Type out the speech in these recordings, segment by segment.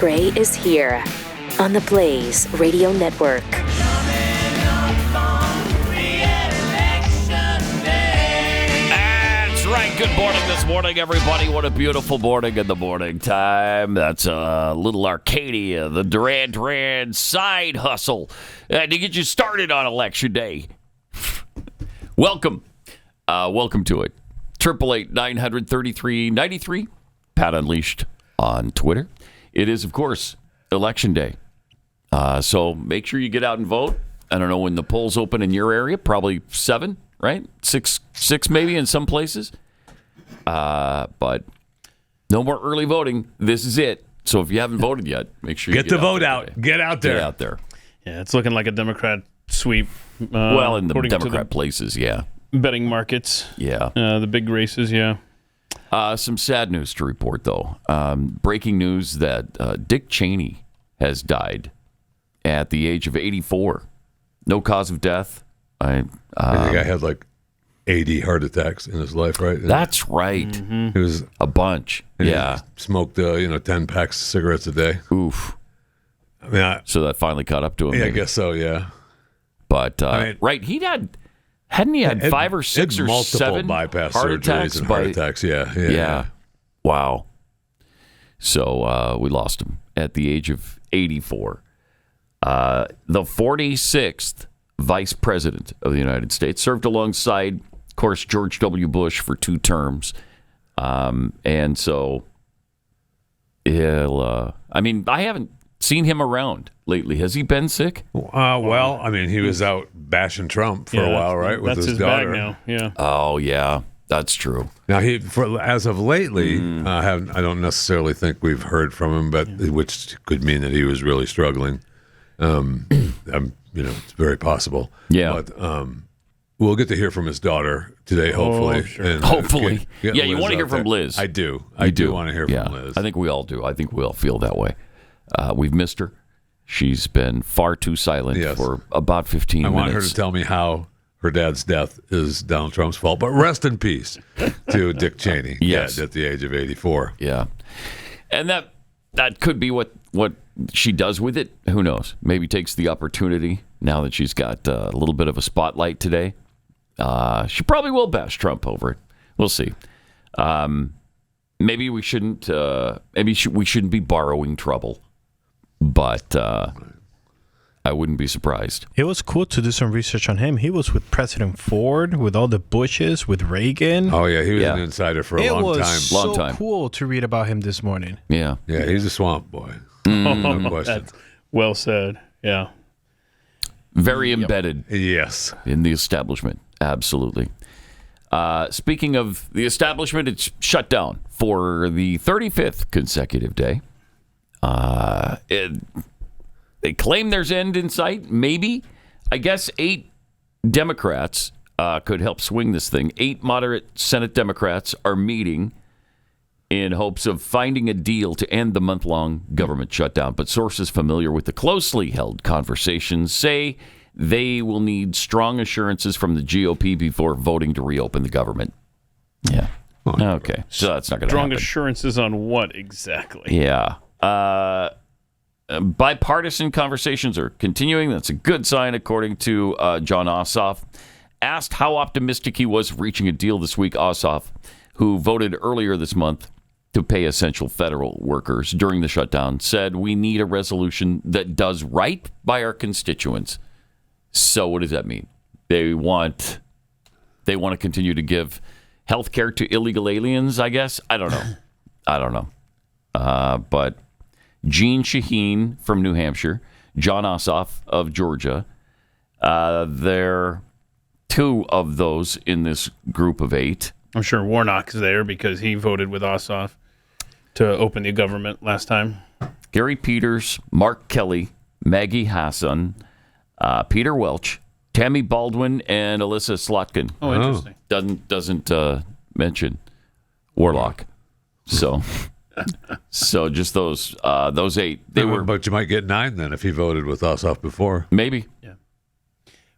Gray is here on the Blaze Radio Network. That's right. Good morning this morning, everybody. What a beautiful morning in the morning time. That's a little Arcadia, the Duran Duran side hustle to get you started on Election Day. Welcome. Welcome to it. 888-933-93. Pat Unleashed on Twitter. It is, of course, Election Day. So make sure you get out and vote. I don't know when the polls open in your area. Probably 7, right? 6 maybe in some places. But no more early voting. This is it. So if you haven't voted yet, make sure you get the vote out. Get out there. Get out there. Yeah, it's looking like a Democrat sweep. Well, in the Democrat places, yeah. Betting markets. Yeah. The big races, yeah. Some sad news to report, though. Breaking news that Dick Cheney has died at the age of 84. No cause of death. I think I had like 80 heart attacks in his life, right? That's right. Mm-hmm. It was a bunch. Yeah. He smoked 10 packs of cigarettes a day. Oof. I mean, so that finally caught up to him. Yeah, maybe. I guess so. Yeah. But right, hadn't he had 5 or 6 or multiple 7 bypass heart surgeries and heart attacks? Yeah. Wow. So we lost him at the age of 84. The 46th Vice President of the United States, served alongside, of course, George W. Bush for 2 terms. And so I haven't seen him around lately. Has he been sick? Well, I mean, he was out bashing Trump for a while, right? With that's his bag daughter. now. Yeah. Oh, yeah. That's true. Now, as of lately, I don't necessarily think we've heard from him, but which could mean that he was really struggling. It's very possible. Yeah. But we'll get to hear from his daughter today, hopefully. Oh, sure. And, hopefully. get You Liz want to hear out from there. Liz. I do. I do want to hear from Liz. I think we all do. I think we all feel that way. We've missed her. She's been far too silent for about 15 minutes. I want her to tell me how her dad's death is Donald Trump's fault. But rest in peace to Dick Cheney. Yes. Dead at the age of 84. Yeah. And that could be what she does with it. Who knows? Maybe takes the opportunity now that she's got a little bit of a spotlight today. She probably will bash Trump over it. We'll see. Maybe we shouldn't. We shouldn't be borrowing trouble. But I wouldn't be surprised. It was cool to do some research on him. He was with President Ford, with all the Bushes, with Reagan. Oh, yeah. He was an insider for a long time. It was so cool to read about him this morning. Yeah. Yeah, he's a swamp boy. No question. That's well said. Yeah. Very embedded. Yes. In the establishment. Absolutely. Speaking of the establishment, it's shut down for the 35th consecutive day. They claim there's end in sight. Maybe. I guess 8 Democrats could help swing this thing. 8 moderate Senate Democrats are meeting in hopes of finding a deal to end the month-long government shutdown. But sources familiar with the closely held conversations say they will need strong assurances from the GOP before voting to reopen the government. Yeah. Okay. So that's not going to happen. Strong assurances on what exactly? Yeah. Bipartisan conversations are continuing. That's a good sign, according to John Ossoff. Asked how optimistic he was reaching a deal this week, Ossoff, who voted earlier this month to pay essential federal workers during the shutdown, said we need a resolution that does right by our constituents. So what does that mean? They want to continue to give health care to illegal aliens, I guess? I don't know. But Jean Shaheen from New Hampshire, John Ossoff of Georgia, they're 2 of those in this group of 8. I'm sure Warnock's there because he voted with Ossoff to open the government last time. Gary Peters, Mark Kelly, Maggie Hassan, Peter Welch, Tammy Baldwin, and Alyssa Slotkin. Oh, interesting. Doesn't mention Warlock. So just those 8. But you might get 9 then if he voted with Ossoff before. Maybe. Yeah.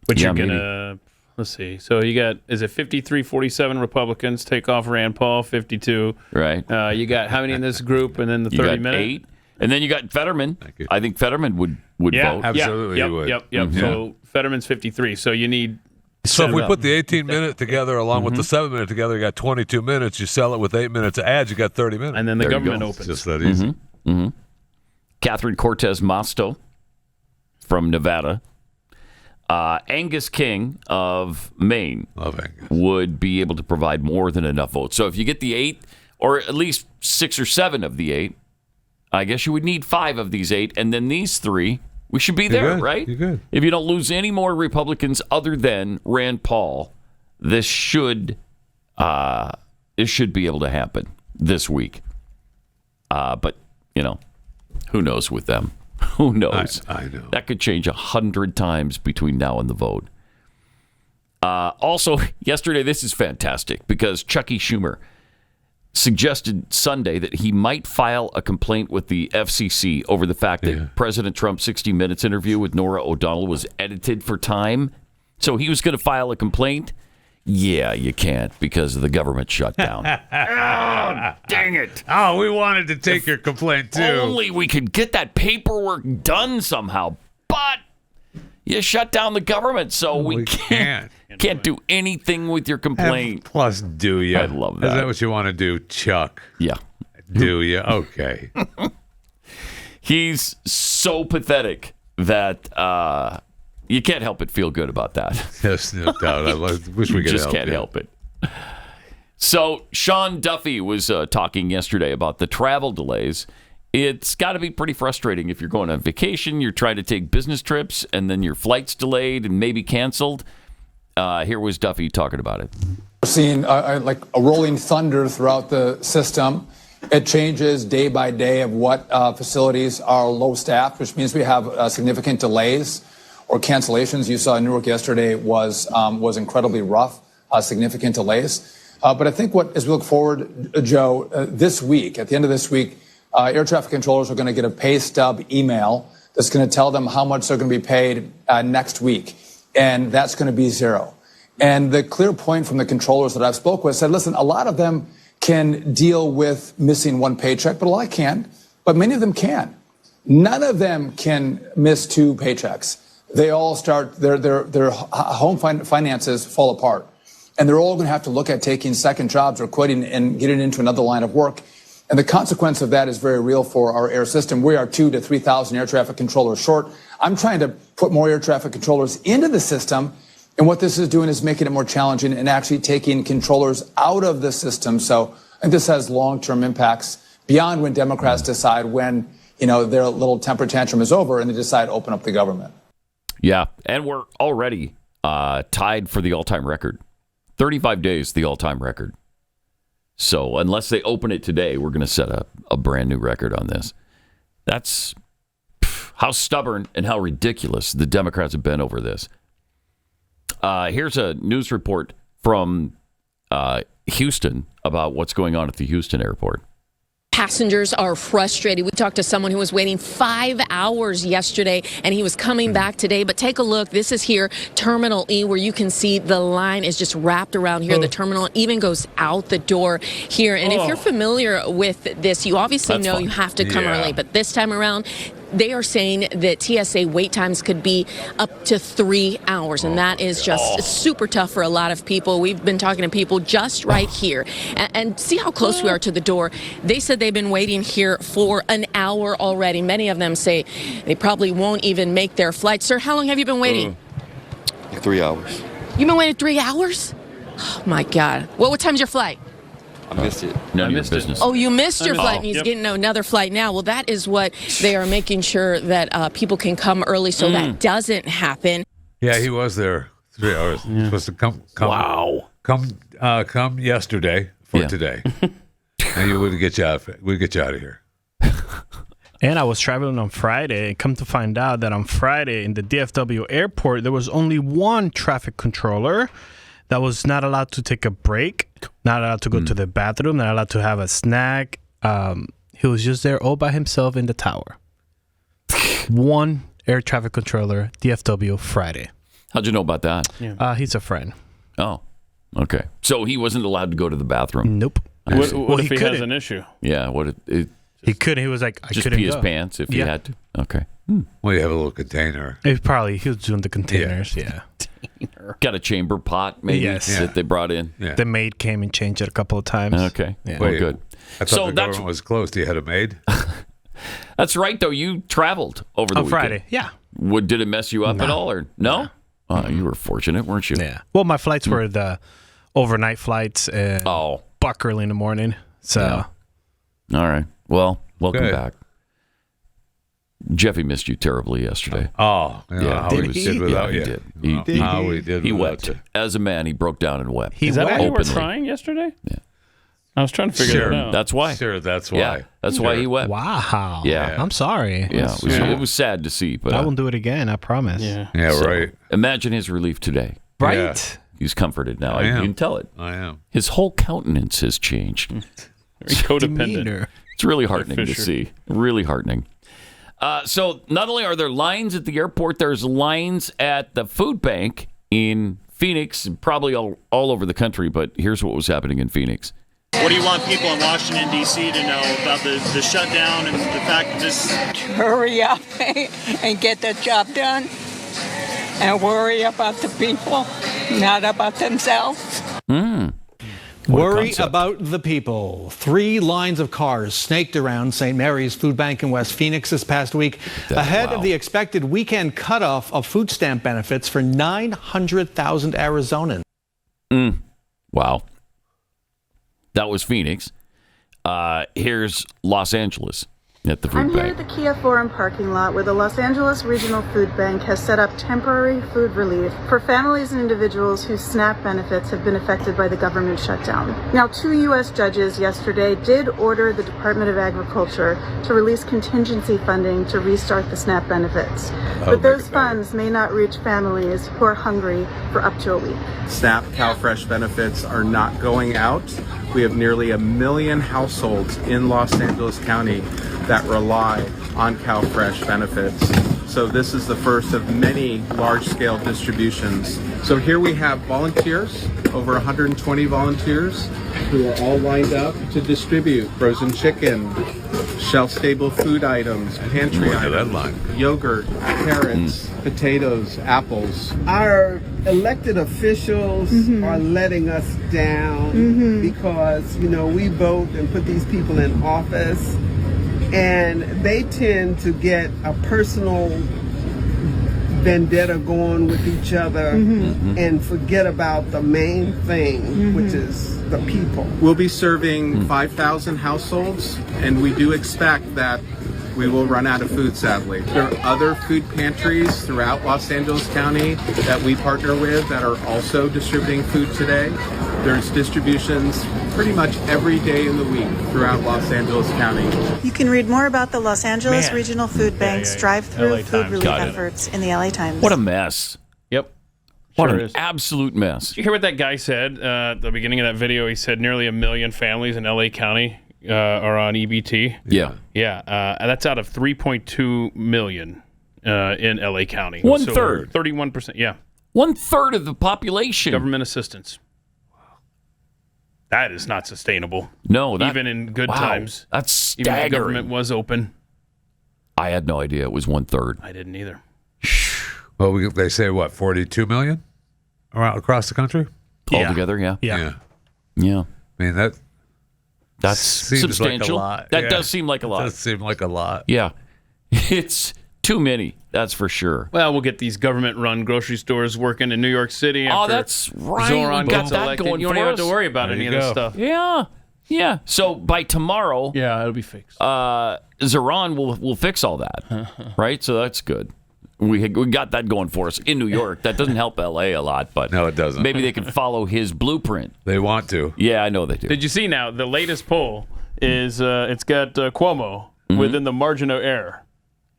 But you're gonna. Let's see. So you got, is it 53-47 Republicans take off Rand Paul, 52. Right. You got how many in this group, and then the 30 minute? 8. And then you got Fetterman. Thank you. I think Fetterman would Yeah, vote. Absolutely, Yep, he would. Yep. So Fetterman's 53. So you need. So if we put the 18-minute together along with the 7-minute together, you got 22 minutes. You sell it with 8 minutes of ads, you got 30 minutes. And then the There you government go. opens. Just that easy. Catherine Cortez Masto from Nevada. Angus King of Maine Love Angus. would be able to provide more than enough votes. So if you get the 8, or at least 6 or 7 of the 8, I guess you would need 5 of these 8, and then these 3, we should be there, good. right? You're good. If you don't lose any more Republicans other than Rand Paul, this should be able to happen this week. But who knows with them? Who knows? I know. That could change 100 times between now and the vote. Also, yesterday, this is fantastic because Chucky Schumer suggested Sunday that he might file a complaint with the FCC over the fact that President Trump's 60 Minutes interview with Norah O'Donnell was edited for time. So he was going to file a complaint. Yeah, you can't because of the government shutdown. Oh, dang it. Oh, we wanted to take your complaint, too. Only we could get that paperwork done somehow. But you shut down the government, so we can't do anything with your complaint. Plus, do you? I love that. Is that what you want to do, Chuck? Yeah. Do you? Okay. He's so pathetic that you can't help but feel good about that. Yes, no doubt. I wish we could Just help can't you. help it. So Sean Duffy was talking yesterday about the travel delays. It's got to be pretty frustrating if you're going on vacation, you're trying to take business trips, and then your flight's delayed and maybe canceled. Here was Duffy talking about it. We're seeing like a rolling thunder throughout the system. It changes day by day of what facilities are low staffed, which means we have significant delays or cancellations. You saw Newark yesterday was incredibly rough, significant delays. But I think as we look forward, Joe, this week, at the end of this week, air traffic controllers are going to get a pay stub email that's going to tell them how much they're going to be paid next week. And that's going to be zero. And the clear point from the controllers that I've spoke with said, listen, a lot of them can deal with missing one paycheck, but a lot can't. But many of them can. None of them can miss 2 paychecks. They all start, their home finances fall apart. And they're all going to have to look at taking second jobs or quitting and getting into another line of work. And the consequence of that is very real for our air system. We are 2,000 to 3,000 air traffic controllers short. I'm trying to put more air traffic controllers into the system. And what this is doing is making it more challenging and actually taking controllers out of the system. So I think this has long-term impacts beyond when Democrats decide when, their little temper tantrum is over and they decide to open up the government. Yeah, and we're already tied for the all-time record. 35 days, the all-time record. So unless they open it today, we're going to set a brand new record on this. That's how stubborn and how ridiculous the Democrats have been over this. Here's a news report from Houston about what's going on at the Houston airport. Passengers are frustrated. We talked to someone who was waiting 5 hours yesterday, and he was coming back today. But take a look. This is here, Terminal E, where you can see the line is just wrapped around here. The terminal even goes out the door here. And if you're familiar with this, you obviously know you have to come early. But this time around, they are saying that TSA wait times could be up to 3 hours, and that is just super tough for a lot of people. We've been talking to people just right here, and see how close we are to the door. They said they've been waiting here for an hour already. Many of them say they probably won't even make their flight. Sir, how long have you been waiting? 3 hours. You've been waiting 3 hours? Oh, my God. What time's your flight? I missed it. None of your business. Oh, you missed your flight, and he's Yep. getting another flight now. Well, that is what they are making sure that people can come early so that doesn't happen. Yeah, he was there 3 hours. He's supposed to come. Wow. Come yesterday for today, and you would get you out. We'd get you out of here. And I was traveling on Friday, and come to find out that on Friday in the DFW airport, there was only one traffic controller that was not allowed to take a break, not allowed to go to the bathroom, not allowed to have a snack. He was just there all by himself in the tower. One air traffic controller, DFW, Friday. How'd you know about that? He's a friend. Oh, okay. So he wasn't allowed to go to the bathroom. Nope. What if he he has couldn't. an issue? Yeah. What? He couldn't. He was like, I Just couldn't pee his go. pants if he had to. Okay. Well, you have a little container. He was doing the containers. Yeah. Got a chamber pot, maybe, Yes. that they brought in. Yeah. The maid came and changed it a couple of times. Okay. Yeah. Well, Wait. good. I thought the government was closed. You had a maid? That's right, though. You traveled over the On weekend. Friday. Yeah. Did it mess you up at all, or no? You were fortunate, weren't you? Yeah. Well, my flights were the overnight flights and buck early in the morning. So. Yeah. All right. Well, welcome Good. back. Jeffy missed you terribly yesterday. Oh, yeah. How Did he he? did without he you. did. How he did He without wept. you. As a man, he broke down and wept. He Is that why you were openly. crying yesterday? Yeah. I was trying to figure that out. That's why. Sure, that's why. Yeah, that's why he wept. Wow. Yeah. I'm sorry. Yeah, it was sad to see, but I won't do it again. I promise. Yeah. Yeah, so right. Imagine his relief today. Right? Yeah. He's comforted now. I You am. can tell it. I am. His whole countenance has changed. Very codependent. Demeanor. It's really heartening to Fisher. see. Really heartening. So not only are there lines at the airport, there's lines at the food bank in Phoenix, and probably all over the country, but here's what was happening in Phoenix. What do you want people in Washington, D.C. to know about the shutdown and the fact that this... Hurry up and get the job done and worry about the people, not about themselves. Worry about the people. 3 lines of cars snaked around St. Mary's Food Bank in West Phoenix this past week ahead of the expected weekend cutoff of food stamp benefits for 900,000 Arizonans. Wow. That was Phoenix. Here's Los Angeles at the I'm food here bank. at the Kia Forum parking lot where the Los Angeles Regional Food Bank has set up temporary food relief for families and individuals whose SNAP benefits have been affected by the government shutdown. Now, 2 U.S. judges yesterday did order the Department of Agriculture to release contingency funding to restart the SNAP benefits. But those funds may not reach families who are hungry for up to a week. SNAP CalFresh benefits are not going out. We have nearly 1 million households in Los Angeles County that rely on CalFresh benefits. So this is the first of many large-scale distributions. So here we have volunteers, over 120 volunteers, who are all lined up to distribute frozen chicken, shelf-stable food items, pantry items, yogurt, carrots, potatoes, apples. Our elected officials are letting us down because, we vote and put these people in office, and they tend to get a personal vendetta going with each other and forget about the main thing, which is the people. We'll be serving 5,000 households, and we do expect that we will run out of food, sadly. There are other food pantries throughout Los Angeles County that we partner with that are also distributing food today. There's distributions pretty much every day in the week throughout Los Angeles County. You can read more about the Los Angeles Regional Food Bank's drive-through LA food Times. relief Got it. efforts in the LA Times. What a mess. Yep. What Sure an is. absolute mess. Did you hear what that guy said at the beginning of that video? He said nearly 1 million families in LA County are on EBT. Yeah. Yeah. That's out of 3.2 million in LA County. One So third. 31%. Yeah. 1/3 of the population. Government assistance. That is not sustainable. No, even in good times. That's Even if the staggering. government was open. I had no idea it was 1/3. I didn't either. Well, they say, 42 million around across the country? Altogether, yeah. Yeah. Yeah. I mean, That's seems substantial. like a lot. That Yeah. does seem like a lot. Does seem like a lot. Yeah. It's too many, that's for sure. Well, we'll get these government-run grocery stores working in New York City. Oh, after that's right. Zohran We got gets that elected. going You don't for even have to us. worry about There any you of this go. stuff. Yeah. Yeah. So by tomorrow, it'll be fixed. Zohran will fix all that, right? So that's good. We got that going for us in New York. That doesn't help L.A. a lot, but no, it doesn't. Maybe they can follow his blueprint. They want to. Yeah, I know they do. Did you see now the latest poll is it's got Cuomo Mm-hmm. within the margin of error.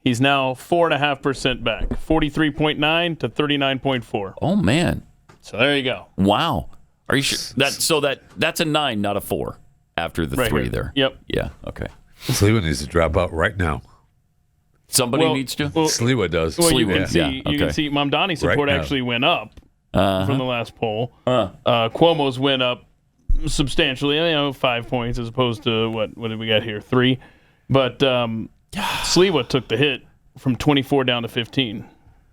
He's now 4.5% back, 43.9 to 39.4. Oh man! So there you go. Wow. Are you sure? That's a 9, not a 4. After the Right 3 here. there. Yep. Yeah. Okay. Sliwa needs to drop out right now. Somebody needs to. Sliwa does. Well, you Sliwa, can see yeah, you okay. can see Mamdani support Right now. actually went up from the last poll. Cuomo's went up substantially, 5 points as opposed to what did we got here? 3. But Sliwa took the hit from 24 down to 15.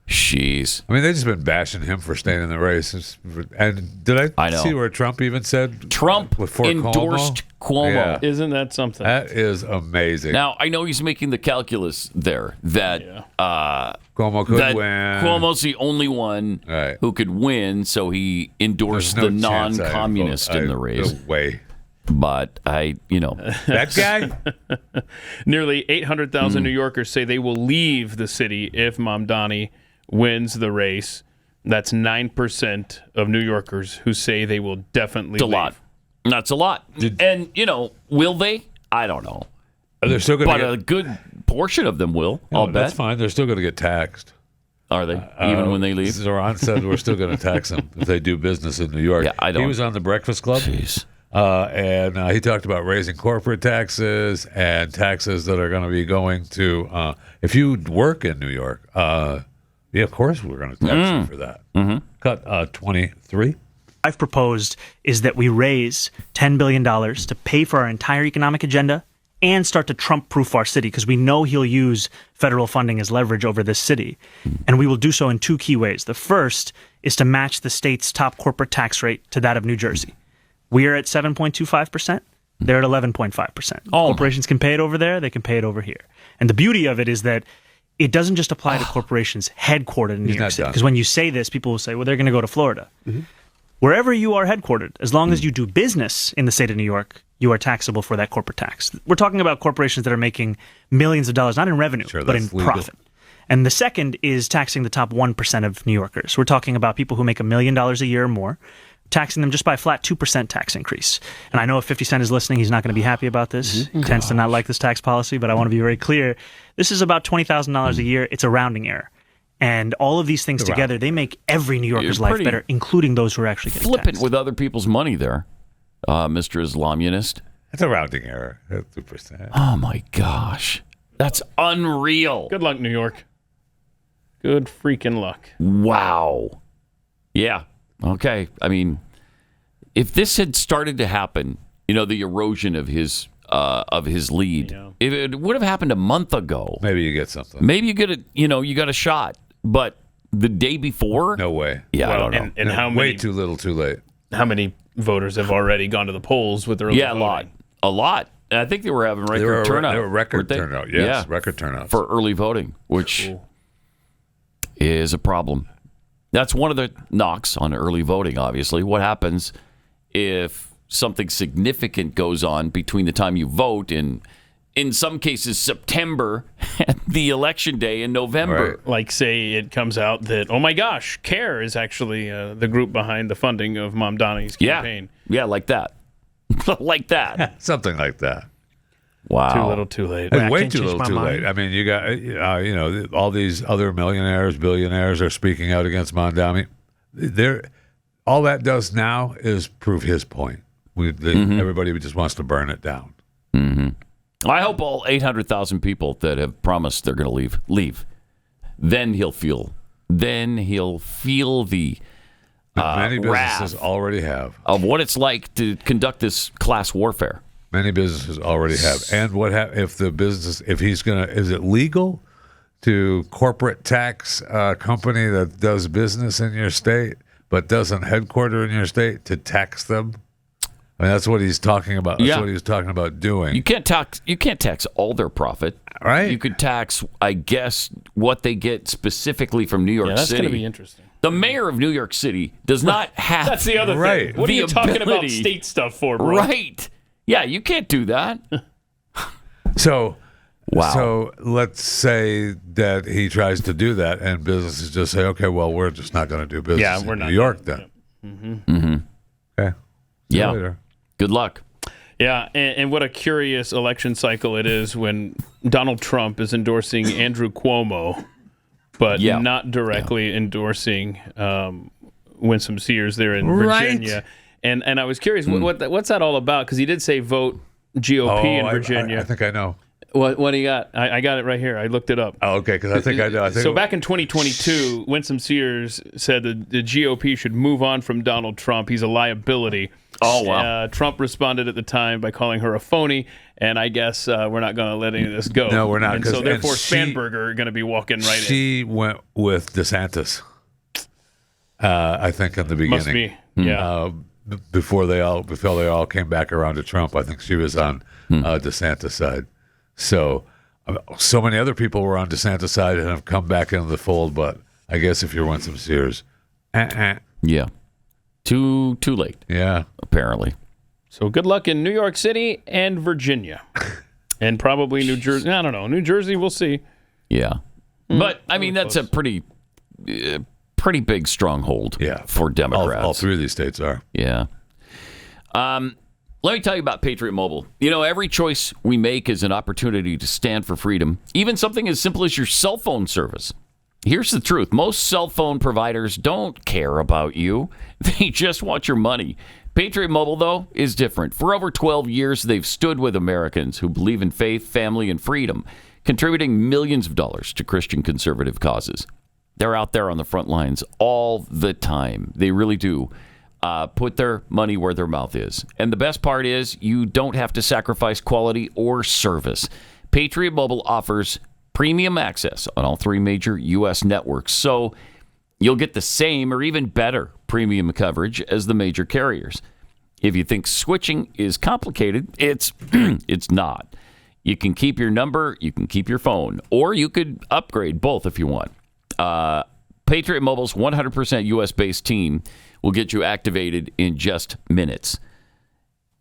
Jeez. I mean, they've just been bashing him for staying in the race. And did I see where Trump even said Trump before endorsed Cuomo? Yeah. Isn't that something? That is amazing. Now, I know he's making the calculus there that Cuomo could that win. Cuomo's the only one who could win, so he endorsed There's the no chance I non-communist vote. in the race. No way. But that guy? Nearly 800,000 New Yorkers say they will leave the city if Mamdani wins the race. That's 9% of New Yorkers who say they will definitely leave. A lot. That's a lot. And, will they? I don't know. They're still going a good portion of them will, I'll bet. That's fine. They're still going to get taxed. Are they? Even when they leave? Zohran said we're still going to tax them if they do business in New York. Yeah, I don't. He was on the Breakfast Club. Jeez. And he talked about raising corporate taxes and taxes that are going to be going to, if you work in New York, of course we're going to tax you for that. Mm-hmm. Cut 23. I've proposed is that we raise $10 billion to pay for our entire economic agenda and start to Trump-proof our city, because we know he'll use federal funding as leverage over this city. And we will do so in two key ways. The first is to match the state's top corporate tax rate to that of New Jersey. We are at 7.25%. They're at 11.5%. Corporations can pay it over there. They can pay it over here. And the beauty of it is that it doesn't just apply to corporations headquartered in New York City. Because when you say this, people will say, well, they're going to go to Florida. Mm-hmm. Wherever you are headquartered, as long as you do business in the state of New York, you are taxable for that corporate tax. We're talking about corporations that are making millions of dollars, not in revenue, but in profit. And the second is taxing the top 1% of New Yorkers. We're talking about people who make $1 million a year or more, taxing them just by a flat 2% tax increase. And I know if 50 Cent is listening, he's not going to be happy about this. He tends to not like this tax policy, but I want to be very clear. This is about $20,000 a year. It's a rounding error. And all of these things together, they make every New Yorker's life better, including those who are actually getting flippant taxed. with other people's money there, Mr. Islamunist. That's a rounding error. 2%. Oh, my gosh. That's unreal. Good luck, New York. Good freaking luck. Wow. Yeah. Okay. I mean, if this had started to happen, the erosion of his lead, if it would have happened a month ago. Maybe you get something. Maybe you get you got a shot. But the day before? No way. Yeah, I don't know. And how many? Way too little, too late. How many voters have already gone to the polls with their early voting? A lot. And I think they were having record turnout. They were record turnout. Yes, record turnout for early voting, which is a problem. That's one of the knocks on early voting, obviously. What happens if something significant goes on between the time you vote in some cases, September and the election day in November? Right. Like, say it comes out that, oh my gosh, CARE is actually the group behind the funding of Mamdani's campaign. Yeah, like that. Like that. Something like that. Wow. Too little, too late. Way too little, too late. I mean, you got, all these other millionaires, billionaires are speaking out against Mamdani. All that does now is prove his point. Everybody just wants to burn it down. Mm-hmm. I hope all 800,000 people that have promised they're going to leave. Then he'll feel the many businesses wrath already have of what it's like to conduct this class warfare. Many businesses already have. And what if the business, is it legal to corporate tax a company that does business in your state but doesn't headquarter in your state to tax them? I mean, that's what he's talking about. That's what he was talking about doing. You can't tax all their profit. Right. You could tax, I guess, what they get specifically from New York City. That's going to be interesting. The mayor of New York City does not have. That's the other thing. What are you talking about state stuff for, bro? Right. Yeah, you can't do that. So, wow. So let's say that he tries to do that, and businesses just say, "Okay, well, we're just not going to do business in New York then." Mm-hmm. Okay. See you later. Good luck. Yeah, and what a curious election cycle it is when Donald Trump is endorsing Andrew Cuomo, but not directly endorsing Winsome Sears there in Virginia. Right. And I was curious, what's that all about? Because he did say vote GOP in Virginia. I think I know. What do you got? I got it right here. I looked it up. Oh, okay, because I think I know. So back in 2022, Winsome Sears said that the GOP should move on from Donald Trump. He's a liability. Oh, wow. Trump responded at the time by calling her a phony, and I guess we're not going to let any of this go. No, we're not. And so therefore, Spanberger are going to be walking right in. She went with DeSantis, I think, in the beginning. Must be, yeah. Before they all came back around to Trump, I think she was on DeSantis' side. So many other people were on DeSantis' side and have come back into the fold, but I guess if you're Winsome Sears, yeah, too late. Yeah, apparently. So good luck in New York City and Virginia, and probably New Jersey. I don't know, New Jersey. We'll see. Yeah, but I mean that's a pretty big stronghold. For Democrats. All three of these states are. Yeah. Let me tell you about Patriot Mobile. You know, every choice we make is an opportunity to stand for freedom, even something as simple as your cell phone service. Here's the truth. Most cell phone providers don't care about you. They just want your money. Patriot Mobile, though, is different. For over 12 years, they've stood with Americans who believe in faith, family, and freedom, contributing millions of dollars to Christian conservative causes. They're out there on the front lines all the time. They really do. Put their money where their mouth is. And the best part is you don't have to sacrifice quality or service. Patriot Mobile offers premium access on all three major U.S. networks, so you'll get the same or even better premium coverage as the major carriers. If you think switching is complicated, it's not. You can keep your number, you can keep your phone, or you could upgrade both if you want. Patriot Mobile's 100% U.S.-based team will get you activated in just minutes.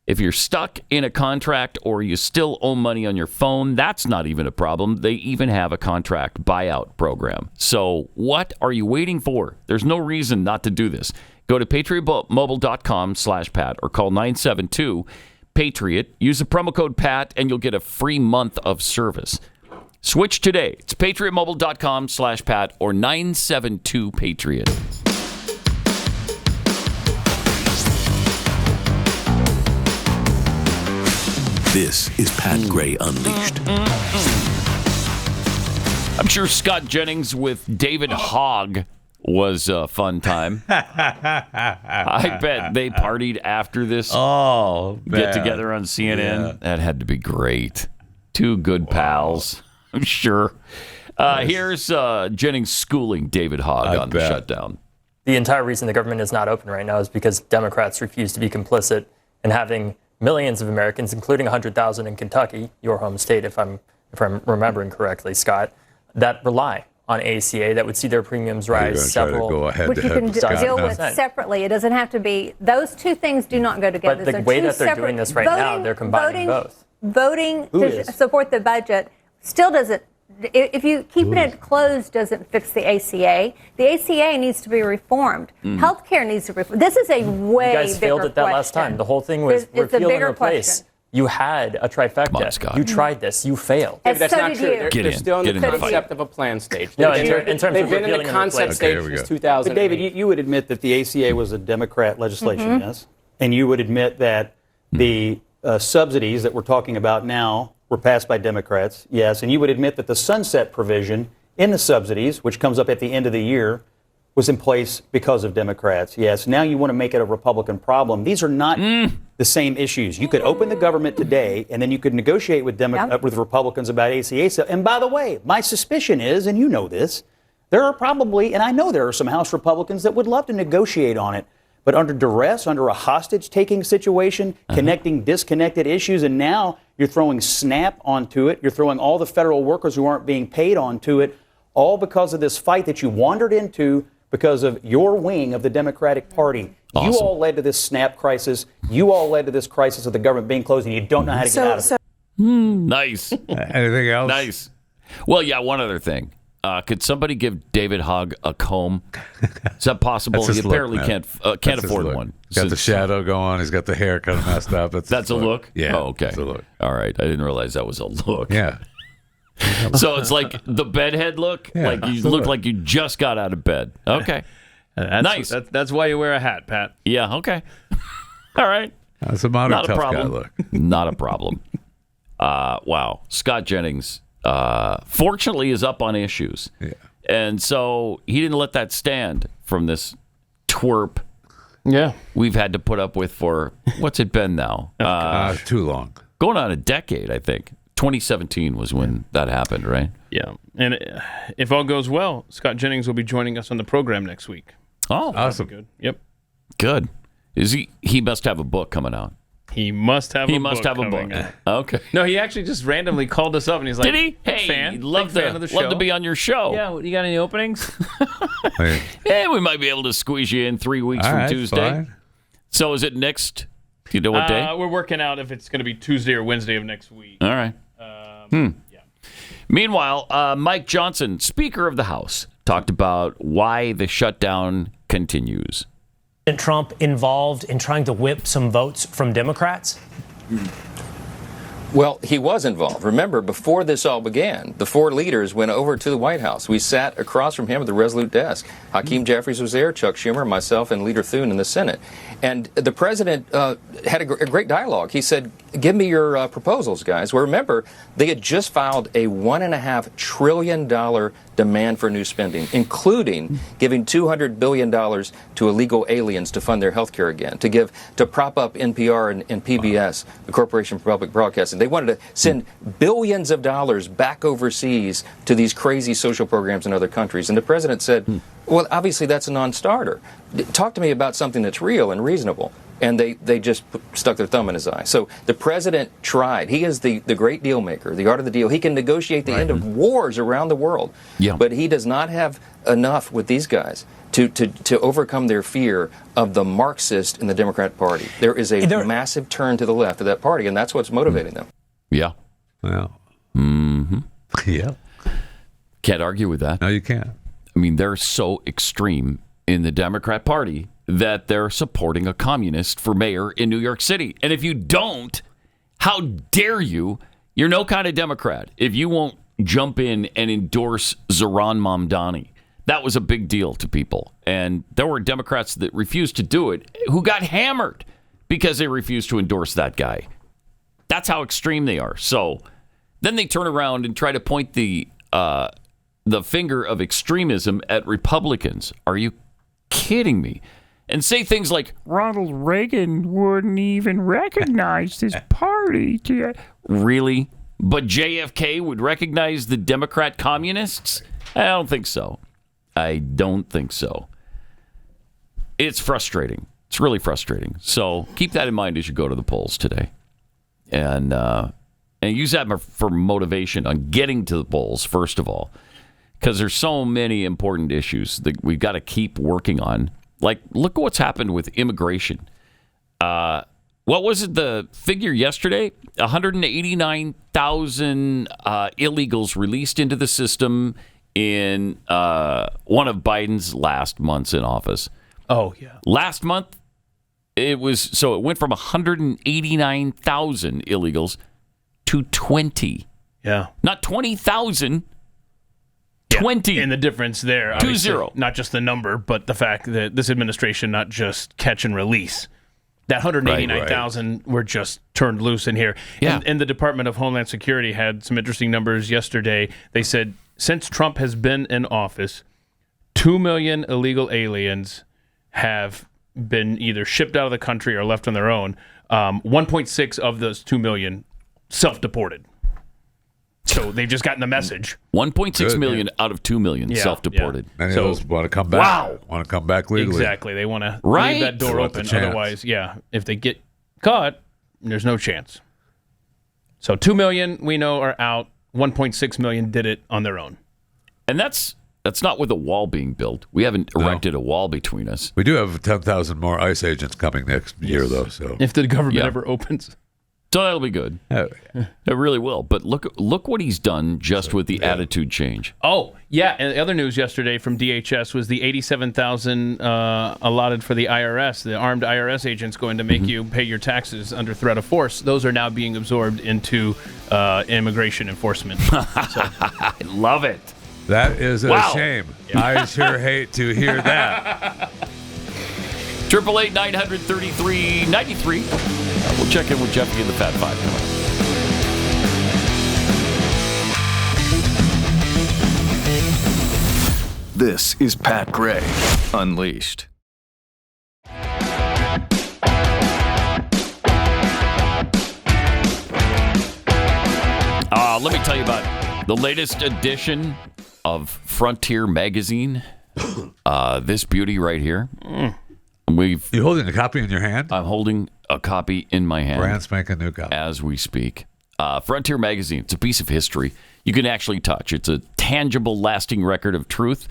If you're stuck in a contract or you still owe money on your phone, that's not even a problem. They even have a contract buyout program. So what are you waiting for? There's no reason not to do this. Go to patriotmobile.com/Pat or call 972-PATRIOT. Use the promo code PAT and you'll get a free month of service. Switch today. It's patriotmobile.com/Pat or 972-PATRIOT. This is Pat Gray Unleashed. I'm sure Scott Jennings with David Hogg was a fun time. I bet they partied after this get-together on CNN. Yeah. That had to be great. Two good pals, I'm sure. Here's Jennings schooling David Hogg on the shutdown. The entire reason the government is not open right now is because Democrats refuse to be complicit in having millions of Americans, including 100,000 in Kentucky, your home state, if I'm remembering correctly, Scott, that rely on ACA, that would see their premiums rise several. Which you can deal with separately. It doesn't have to be. Those two things do not go together. But the way that they're doing this right now, they're combining both. Voting to support the budget still doesn't. If you keeping it closed doesn't fix the ACA. The ACA needs to be reformed. Healthcare needs to be reformed. This is a way bigger question. You guys failed at that last time. The whole thing was repeal and replace. You had a trifecta. You tried this. You failed. That's not true. They're still in the concept of a plan stage. No, in terms of they've been in the concept stage since 2000. But David, you would admit that the ACA was a Democrat legislation, yes? And you would admit that the subsidies that we're talking about now were passed by Democrats, yes. And you would admit that the sunset provision in the subsidies, which comes up at the end of the year, was in place because of Democrats, yes. Now you want to make it a Republican problem. These are not the same issues. You could open the government today, and then you could negotiate with with Republicans about ACA. And by the way, my suspicion is, and you know this, there are probably, and I know there are some House Republicans that would love to negotiate on it, but under duress, under a hostage-taking situation, connecting disconnected issues, and now you're throwing SNAP onto it. You're throwing all the federal workers who aren't being paid onto it, all because of this fight that you wandered into because of your wing of the Democratic Party. Awesome. You all led to this SNAP crisis. You all led to this crisis of the government being closed, and you don't know how to get out of it. Nice. Anything else? Nice. Well, yeah, one other thing. Could somebody give David Hogg a comb? Is that possible? He apparently can't afford one. He's got the shadow going. He's got the hair kind of messed up. That's a look? Yeah. Oh, okay. It's a look. All right. I didn't realize that was a look. Yeah. So it's like the bedhead look? Yeah, like you look like you just got out of bed. Okay. Nice. That's why you wear a hat, Pat. Yeah, okay. All right. That's a modern tough guy look. Not a problem. Wow. Scott Jennings, fortunately, is up on issues. Yeah. And so he didn't let that stand from this twerp we've had to put up with for, what's it been now? Too long. Going on a decade, I think. 2017 was when that happened, right? Yeah. And if all goes well, Scott Jennings will be joining us on the program next week. Oh, awesome. Good. Yep. Good. He must have a book coming out. He must have a book. Okay. No, he actually just randomly called us up and he's like, did he? Hey, fan, love fan of the show. to be on your show. Yeah, you got any openings? Yeah, we might be able to squeeze you in 3 weeks from Tuesday. Fine. So is it next? Do you know what day? We're working out if it's going to be Tuesday or Wednesday of next week. All right. Yeah. Meanwhile, Mike Johnson, Speaker of the House, talked about why the shutdown continues. Trump involved in trying to whip some votes from Democrats? Well, he was involved. Remember, before this all began, the 4 leaders went over to the White House. We sat across from him at the Resolute desk. Hakeem Jeffries was there, Chuck Schumer, myself, and Leader Thune in the Senate. And the president had a great dialogue. He said, give me your proposals, guys. Well, remember, they had just filed a $1.5 trillion demand for new spending, including giving $200 billion to illegal aliens to fund their health care again, to prop up NPR and PBS, the Corporation for Public Broadcasting. They wanted to send billions of dollars back overseas to these crazy social programs in other countries. And the president said, well, obviously that's a non-starter. Talk to me about something that's real and reasonable. And they just stuck their thumb in his eye. So the president tried. He is the great deal maker, the art of the deal. He can negotiate the end of wars around the world. Yeah. But he does not have enough with these guys to overcome their fear of the Marxist in the Democrat Party. There is a massive turn to the left of that party, and that's what's motivating them. Yeah. Well. Mm-hmm. Yeah. Can't argue with that. No, you can't. I mean, they're so extreme in the Democrat Party that they're supporting a communist for mayor in New York City. And if you don't, how dare you? You're no kind of Democrat if you won't jump in and endorse Zohran Mamdani. That was a big deal to people. And there were Democrats that refused to do it who got hammered because they refused to endorse that guy. That's how extreme they are. So then they turn around and try to point the finger of extremism at Republicans. Are you kidding me? And say things like, Ronald Reagan wouldn't even recognize this party. Really? But JFK would recognize the Democrat communists? I don't think so. I don't think so. It's frustrating. It's really frustrating. So keep that in mind as you go to the polls today. And use that for motivation on getting to the polls, first of all. Because there's so many important issues that we've got to keep working on. Like, look at what's happened with immigration. What was it, the figure yesterday? 189,000 illegals released into the system in one of Biden's last months in office. Oh, yeah. Last month, it went from 189,000 illegals to 20. Yeah. Not 20,000. 20. And the difference there, 2-0. Not just the number, but the fact that this administration not just catch and release. That 189,000 were just turned loose in here. Yeah. And the Department of Homeland Security had some interesting numbers yesterday. They said since Trump has been in office, 2 million illegal aliens have been either shipped out of the country or left on their own. 1.6 of those 2 million self-deported. So they've just gotten the message. 1.6 million out of 2 million self-deported. Many of those want to come back. Wow. Want to come back legally. Exactly. They want to leave that door open. Otherwise, if they get caught, there's no chance. So 2 million we know are out. 1.6 million did it on their own. And that's not with a wall being built. We haven't erected a wall between us. We do have 10,000 more ICE agents coming next year, though. So if the government ever opens. So that'll be good. It really will. But look what he's done just with the attitude change. Oh, yeah. And the other news yesterday from DHS was the $87,000 allotted for the IRS, the armed IRS agents going to make you pay your taxes under threat of force. Those are now being absorbed into immigration enforcement. I love it. That is a shame. Yeah. I sure hate to hear that. 888-933-93. We'll check in with Jeffy and the Fat Five coming up. This is Pat Gray Unleashed. Let me tell you about the latest edition of Frontier Magazine. This beauty right here. You holding a copy in your hand? I'm holding a copy in my hand. Brand spanking new copy. As we speak. Frontier Magazine. It's a piece of history you can actually touch. It's a tangible, lasting record of truth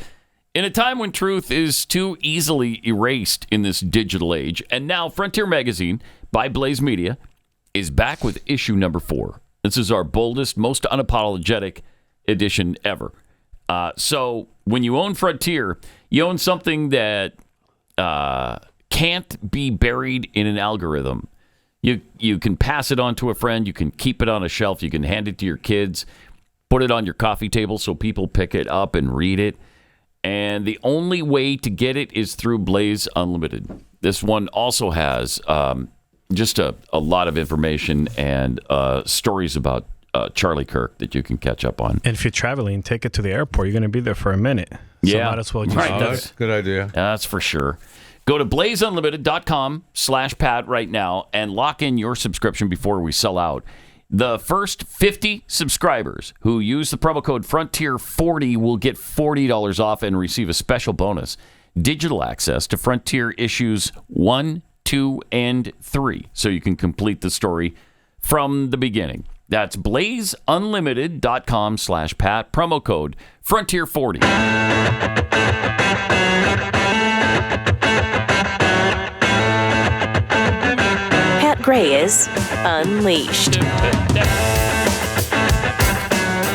in a time when truth is too easily erased in this digital age. And now Frontier Magazine by Blaze Media is back with issue number 4. This is our boldest, most unapologetic edition ever. So when you own Frontier, you own something that can't be buried in an algorithm. You can pass it on to a friend. You can keep it on a shelf. You can hand it to your kids. Put it on your coffee table so people pick it up and read it. And the only way to get it is through Blaze Unlimited. This one also has just a lot of information and stories about Charlie Kirk that you can catch up on. And if you're traveling, take it to the airport. You're going to be there for a minute. So Yeah. might as well Right. That's a good idea. That's for sure. Go to blazeunlimited.com/Pat right now and lock in your subscription before we sell out. The first 50 subscribers who use the promo code Frontier40 will get $40 off and receive a special bonus: digital access to Frontier issues 1, 2, and 3, so you can complete the story from the beginning. That's blazeunlimited.com/Pat, promo code Frontier40. Pat Gray is Unleashed.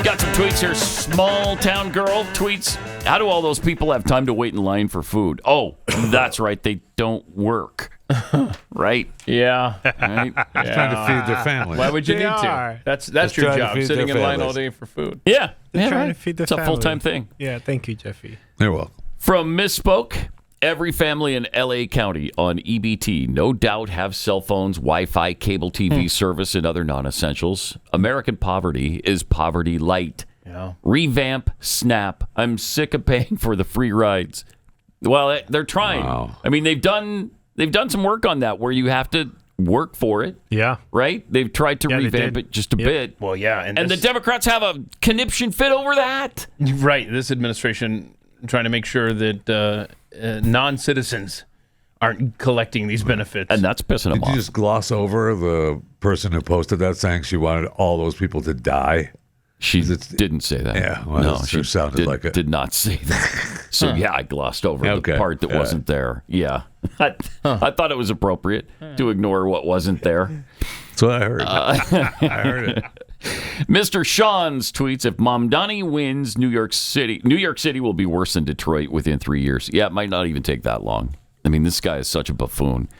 Got some tweets here. Small town girl tweets, how do all those people have time to wait in line for food? Oh, that's right. They don't work. Right? Yeah. Right? Just trying to feed their family. Why would you They need are. to? That's Just your trying to job, feed sitting their in line all families. day for food. Yeah. They're trying right. to feed the It's a family. full-time thing. Yeah, thank you, Jeffy. You're welcome. From Misspoke, every family in L.A. County on EBT no doubt have cell phones, Wi-Fi, cable TV service, and other non-essentials. American poverty is poverty light. Yeah. Revamp SNAP. I'm sick of paying for the free rides. Well, they're trying. Wow. I mean, they've done some work on that where you have to work for it. Yeah. Right? They've tried to Yeah, they revamp did. it just a bit. Well, yeah. And the Democrats have a conniption fit over that. Right. This administration trying to make sure that non-citizens aren't collecting these benefits. And that's pissing them Did off. you just gloss over the person who posted that saying she wanted all those people to die? She didn't say that. Yeah, well, no, it she sounded did, like it. did not say that. So, yeah, I glossed over Okay. the part that wasn't there. Yeah. I thought it was appropriate to ignore what wasn't there. That's what I heard. I heard it. Mr. Sean's tweets, if Mamdani wins New York City will be worse than Detroit within 3 years. Yeah, it might not even take that long. I mean, this guy is such a buffoon.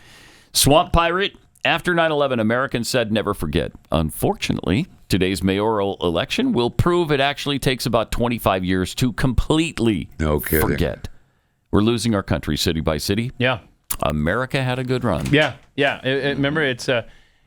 Swamp Pirate, after 9/11, Americans said never forget. Unfortunately, today's mayoral election will prove it actually takes about 25 years to completely forget. We're losing our country city by city. Yeah. America had a good run. Yeah. Remember, it's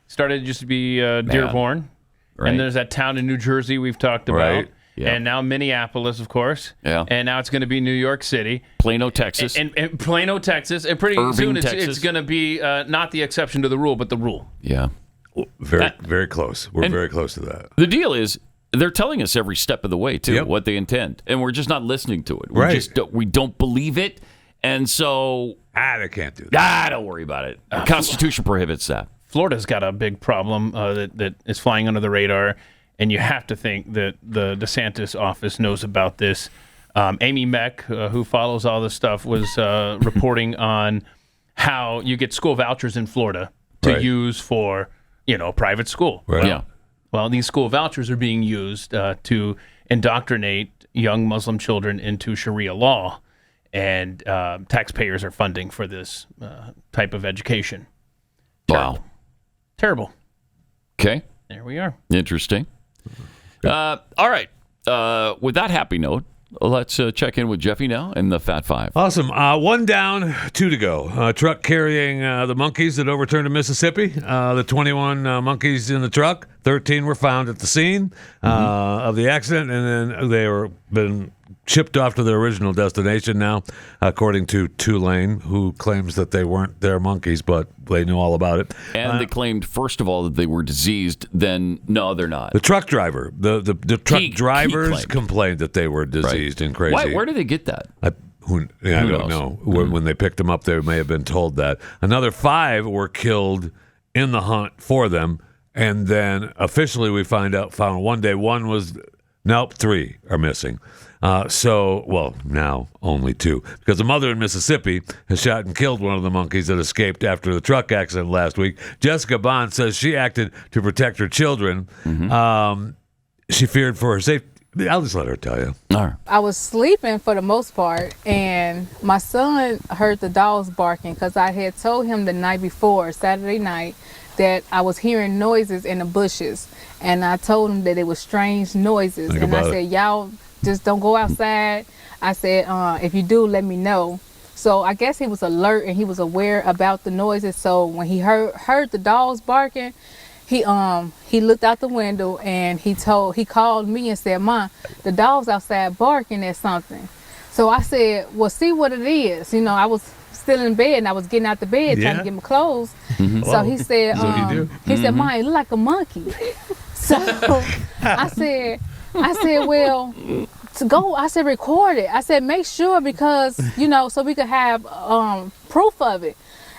started just to be Dearborn. Right. And there's that town in New Jersey we've talked about. Right. Yeah. And now Minneapolis, of course. Yeah. And now it's going to be New York City. Plano, Texas. And Plano, Texas. And pretty Irving, soon Texas. it's going to be not the exception to the rule, but the rule. Yeah. Very close. We're and very close to that. The deal is, they're telling us every step of the way, too, what they intend. And we're just not listening to it. We don't believe it. And so... they can't do that. Don't worry about it. The Constitution prohibits that. Florida's got a big problem that is flying under the radar. And you have to think that the DeSantis office knows about this. Amy Meck, who follows all this stuff, was reporting on how you get school vouchers in Florida to use for, private school. Right. Yeah. Well, these school vouchers are being used to indoctrinate young Muslim children into Sharia law, and taxpayers are funding for this type of education. Wow. Terrible. Okay. There we are. Interesting. All right. With that happy note, let's check in with Jeffy now and the Fat Five. Awesome. 1 down, 2 to go. Truck carrying the monkeys that overturned in Mississippi. The 21 monkeys in the truck. 13 were found at the scene of the accident, and then they were been shipped off to their original destination now, according to Tulane, who claims that they weren't their monkeys, but they know all about it. And they claimed, first of all, that they were diseased. Then, no, they're not. The truck driver, the truck drivers complained that they were diseased and crazy. Where did they get that? I don't know. When they picked them up, they may have been told that. Another 5 were killed in the hunt for them. And then officially we found one day one was, 3 are missing. Now only 2. Because a mother in Mississippi has shot and killed one of the monkeys that escaped after the truck accident last week. Jessica Bond says she acted to protect her children. She feared for her safety. I'll just let her tell you. All right. I was sleeping for the most part, and my son heard the dogs barking because I had told him the night before, Saturday night, that I was hearing noises in the bushes. And I told him that it was strange noises. And I said, y'all just don't go outside. I said, if you do, let me know. So I guess he was alert and he was aware about the noises. So when he heard the dogs barking, he looked out the window and he called me and said, "Mom, the dog's outside barking at something." So I said, "Well, see what it is." I was still in bed and I was getting out the bed trying to get my clothes. So he said, "Mom, it look like a monkey." So I said, "Well, to go," I said, "record it." I said, "Make sure because, so we could have proof of it,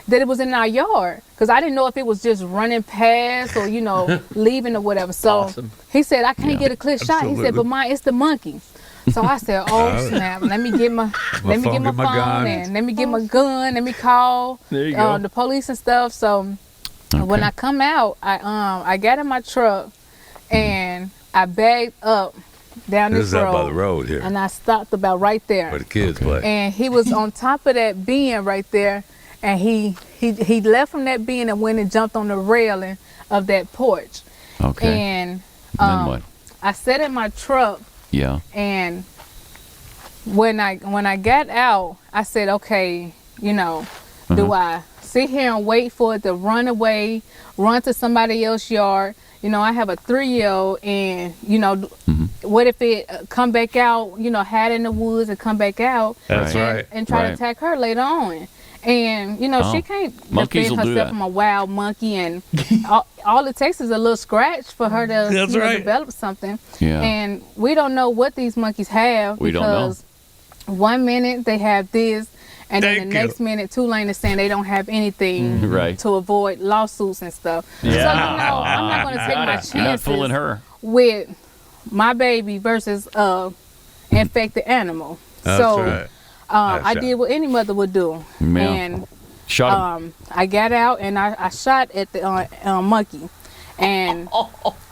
that it was in our yard." Because I didn't know if it was just running past or, leaving or whatever. So he said, "I can't get a clear shot." He said, "But Mom, it's the monkey." So I said, "Oh snap! Let me get my phone and let me get my gun. Let me call the police and stuff." So when I come out, I got in my truck and I bagged up down this road. This is out by the road here. And I stopped about right there. Where the kids play. And he was on top of that bin right there, and he left from that bin and went and jumped on the railing of that porch. Okay. And then what? I sat in my truck. Yeah. And when I got out, I said, okay, do I sit here and wait for it to run away, run to somebody else's yard? I have a 3-year-old, and what if it come back out? Hide in the woods and come back out. That's right. And try to attack her later on. And she can't defend herself from a wild monkey, and all it takes is a little scratch for her to develop something. Yeah. And we don't know what these monkeys have. We don't know. One minute they have this, and then the next minute Tulane is saying they don't have anything to avoid lawsuits and stuff. Yeah. So I'm not going to take my chances. You're not fooling her. With my baby versus infected animal. That's right. I did what any mother would do. Yeah. And shot him. I got out and I shot at the monkey. And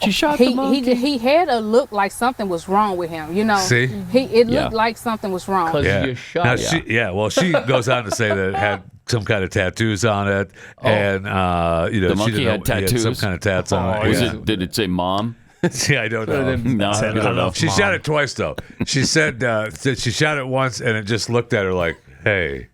she shot the monkey. He had a look like something was wrong with him. See? It looked like something was wrong. Because you shot now, well, she goes on to say that it had some kind of tattoos on it. And, the monkey had tattoos? He had some kind of tats on it. Did it say mom? See, I don't know. No, I don't know. She shot it twice, though. She said that she shot it once, and it just looked at her like, "Hey,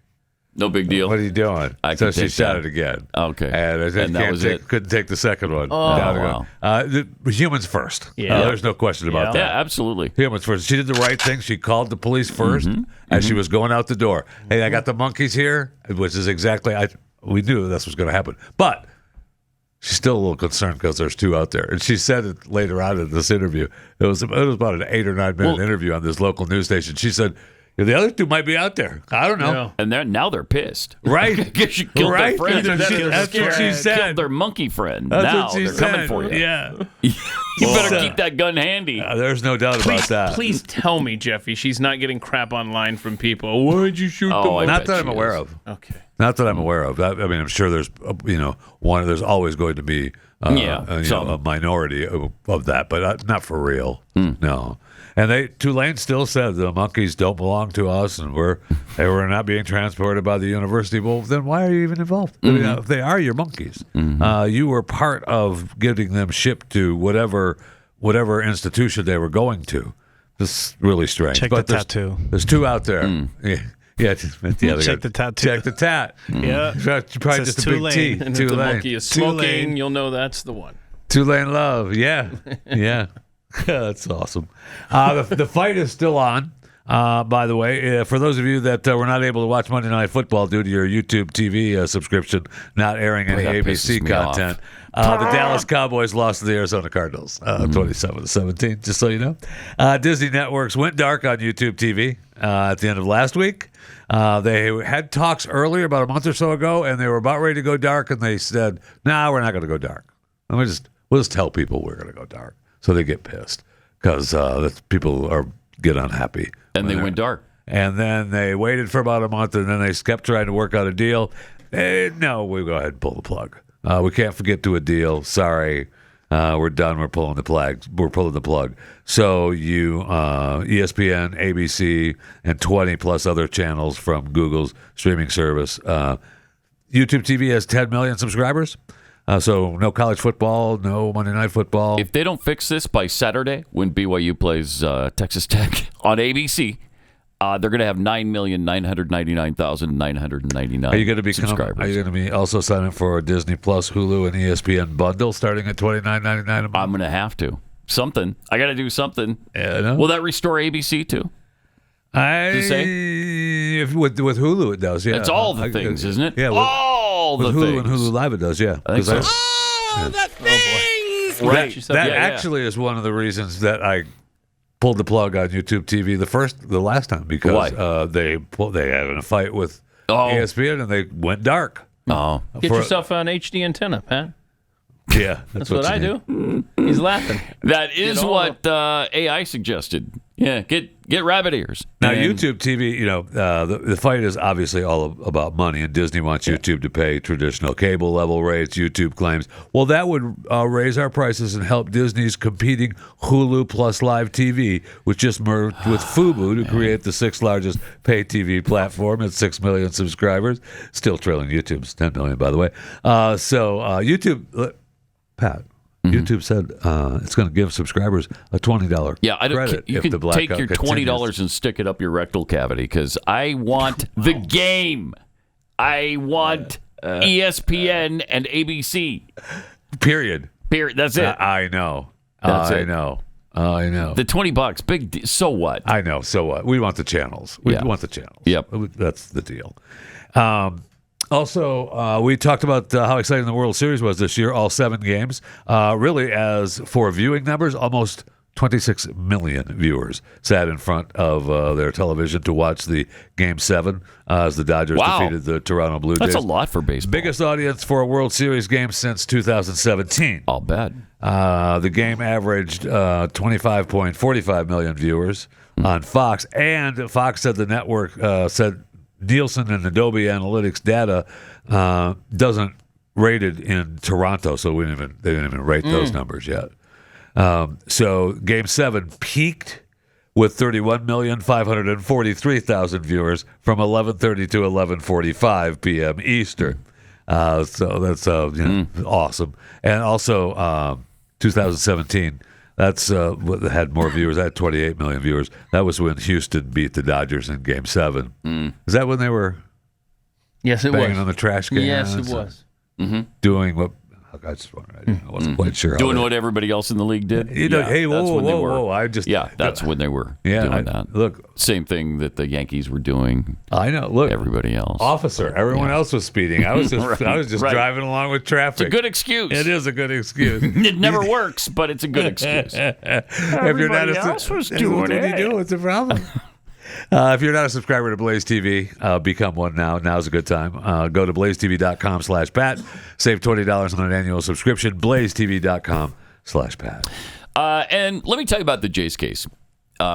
no big deal. What are you doing?" So she shot it again. Okay, and that was it. Couldn't take the second one. Oh, wow. Humans first. Yeah, there's no question about that. Yeah, absolutely. Humans first. She did the right thing. She called the police first as she was going out the door. Hey, I got the monkeys here, which is exactly we knew this was going to happen, but she's still a little concerned because there's 2 out there. And she said it later on in this interview. It was about an 8 or 9 minute interview on this local news station. She said, the other 2 might be out there. I don't know. Yeah. And now they're pissed. Right. Because she killed their friend. That's what she said. Killed their monkey friend. That's now what she they're said. coming for you. Yeah. You better keep that gun handy. There's no doubt about that. Please tell me, Jeffy, she's not getting crap online from people. Why'd you shoot the monkey? Not that I'm aware of. Okay. Not that I'm aware of. I mean, I'm sure there's, there's always going to be a minority of that, but not for real. No. And Tulane still said the monkeys don't belong to us, and they were not being transported by the university. Well, then why are you even involved? I mean, if they are your monkeys, you were part of getting them shipped to whatever institution they were going to. This is really strange. Check the tattoo. There's 2 out there. Yeah, check the tattoo. Check the tat. Yeah, probably just a big T. And if the monkey is smoking, you'll know that's the one. Tulane love, yeah. That's awesome. The fight is still on. By the way, for those of you that were not able to watch Monday Night Football due to your YouTube TV subscription not airing any ABC content, the Dallas Cowboys lost to the Arizona Cardinals 27-17, just so you know. Disney Networks went dark on YouTube TV at the end of last week. They had talks earlier, about a month or so ago, and they were about ready to go dark, and they said, "No, we're not going to go dark. We'll just tell people we're going to go dark," so they get pissed because people get unhappy. And they went dark. And then they waited for about a month, and then they kept trying to work out a deal. No, we'll go ahead and pull the plug. We can't get to a deal. Sorry. We're done. We're pulling the plug. So you, ESPN, ABC, and 20 plus other channels from Google's streaming service. YouTube TV has 10 million subscribers. So no college football, no Monday Night Football. If they don't fix this by Saturday, when BYU plays Texas Tech on ABC, they're going to have 9,999,999 Are you going to be subscribers. Are you going to be also signing for a Disney Plus, Hulu, and ESPN bundle starting at $29.99 a month? I'm going to have to. Something. I got to do something. Yeah, no? Will that restore ABC too? With Hulu, it does. Yeah, it's all the things, isn't it? Yeah, all the Hulu things. and Hulu Live, it does. Yeah, I think so. The things. Right. That actually is one of the reasons that I pulled the plug on YouTube TV the last time, because they had a fight with ESPN and they went dark. Get yourself an HD antenna, Pat. Yeah, that's what I do. He's laughing. That is what AI suggested. Yeah, get rabbit ears. Now, YouTube TV, the fight is obviously all about money, and Disney wants YouTube to pay traditional cable level rates. YouTube claims, well, that would raise our prices and help Disney's competing Hulu plus Live TV, which just merged with Fubo to create the sixth largest pay TV platform at 6 million subscribers, still trailing YouTube's 10 million, by the way. YouTube, Pat. YouTube said it's going to give subscribers a $20 credit. You if can the blackout take your $20 and stick it up your rectal cavity, because I want the game. I want ESPN and ABC. Period. That's it. I know. I know. The $20, big. So what? I know. So what? We want the channels. We want the channels. Yep. That's the deal. Also, we talked about how exciting the World Series was this year, all 7 games. Really, as for viewing numbers, almost 26 million viewers sat in front of their television to watch the Game 7 as the Dodgers defeated the Toronto Blue Jays. That's a lot for baseball. Biggest audience for a World Series game since 2017. I'll bet. The game averaged 25.45 million viewers on Fox, and Fox said the network said Nielsen and Adobe Analytics data doesn't rate it in Toronto, so they didn't even rate those numbers yet. So Game 7 peaked with 31,543,000 viewers from 11:30 to 11:45 p.m. Eastern. So that's awesome. And also 2017. That's had more viewers. That had 28 million viewers. That was when Houston beat the Dodgers in Game 7. Is that when they were? Yes, it banging was on the trash cans? Yes, it was. Doing what? I just wondered. I wasn't quite sure. Doing what everybody else in the league did. Hey, whoa! That's when they were doing that. Look, same thing that the Yankees were doing. I know. Look, everybody else. Officer, everyone else was speeding. I was just, driving along with traffic. It's a good excuse. It is a good excuse. It never works, but it's a good excuse. Everybody else was doing it. What's the problem? If you're not a subscriber to Blaze TV, become one now. Now's a good time. Go to blazetv.com/Pat. Save $20 on an annual subscription. blazetv.com/Pat. And let me tell you about the Jace case.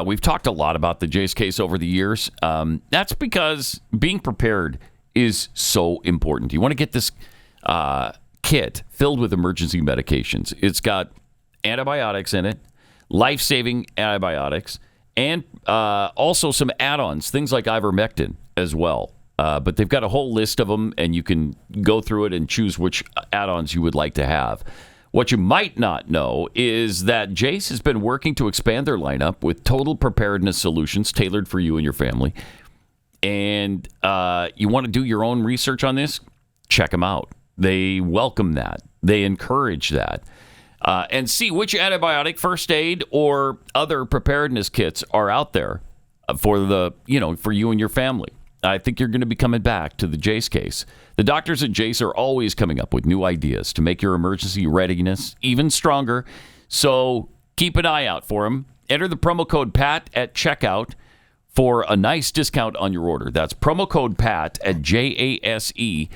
We've talked a lot about the Jace case over the years. That's because being prepared is so important. You want to get this kit filled with emergency medications. It's got antibiotics in it, life-saving antibiotics, and also some add-ons, things like ivermectin as well. But they've got a whole list of them, and you can go through it and choose which add-ons you would like to have. What you might not know is that Jace has been working to expand their lineup with total preparedness solutions tailored for you and your family. And you want to do your own research on this? Check them out. They welcome that. They encourage that. And see which antibiotic, first aid, or other preparedness kits are out there for you and your family. I think you're going to be coming back to the Jace case. The doctors at Jace are always coming up with new ideas to make your emergency readiness even stronger. So keep an eye out for them. Enter the promo code PAT at checkout for a nice discount on your order. That's promo code PAT at jace.com.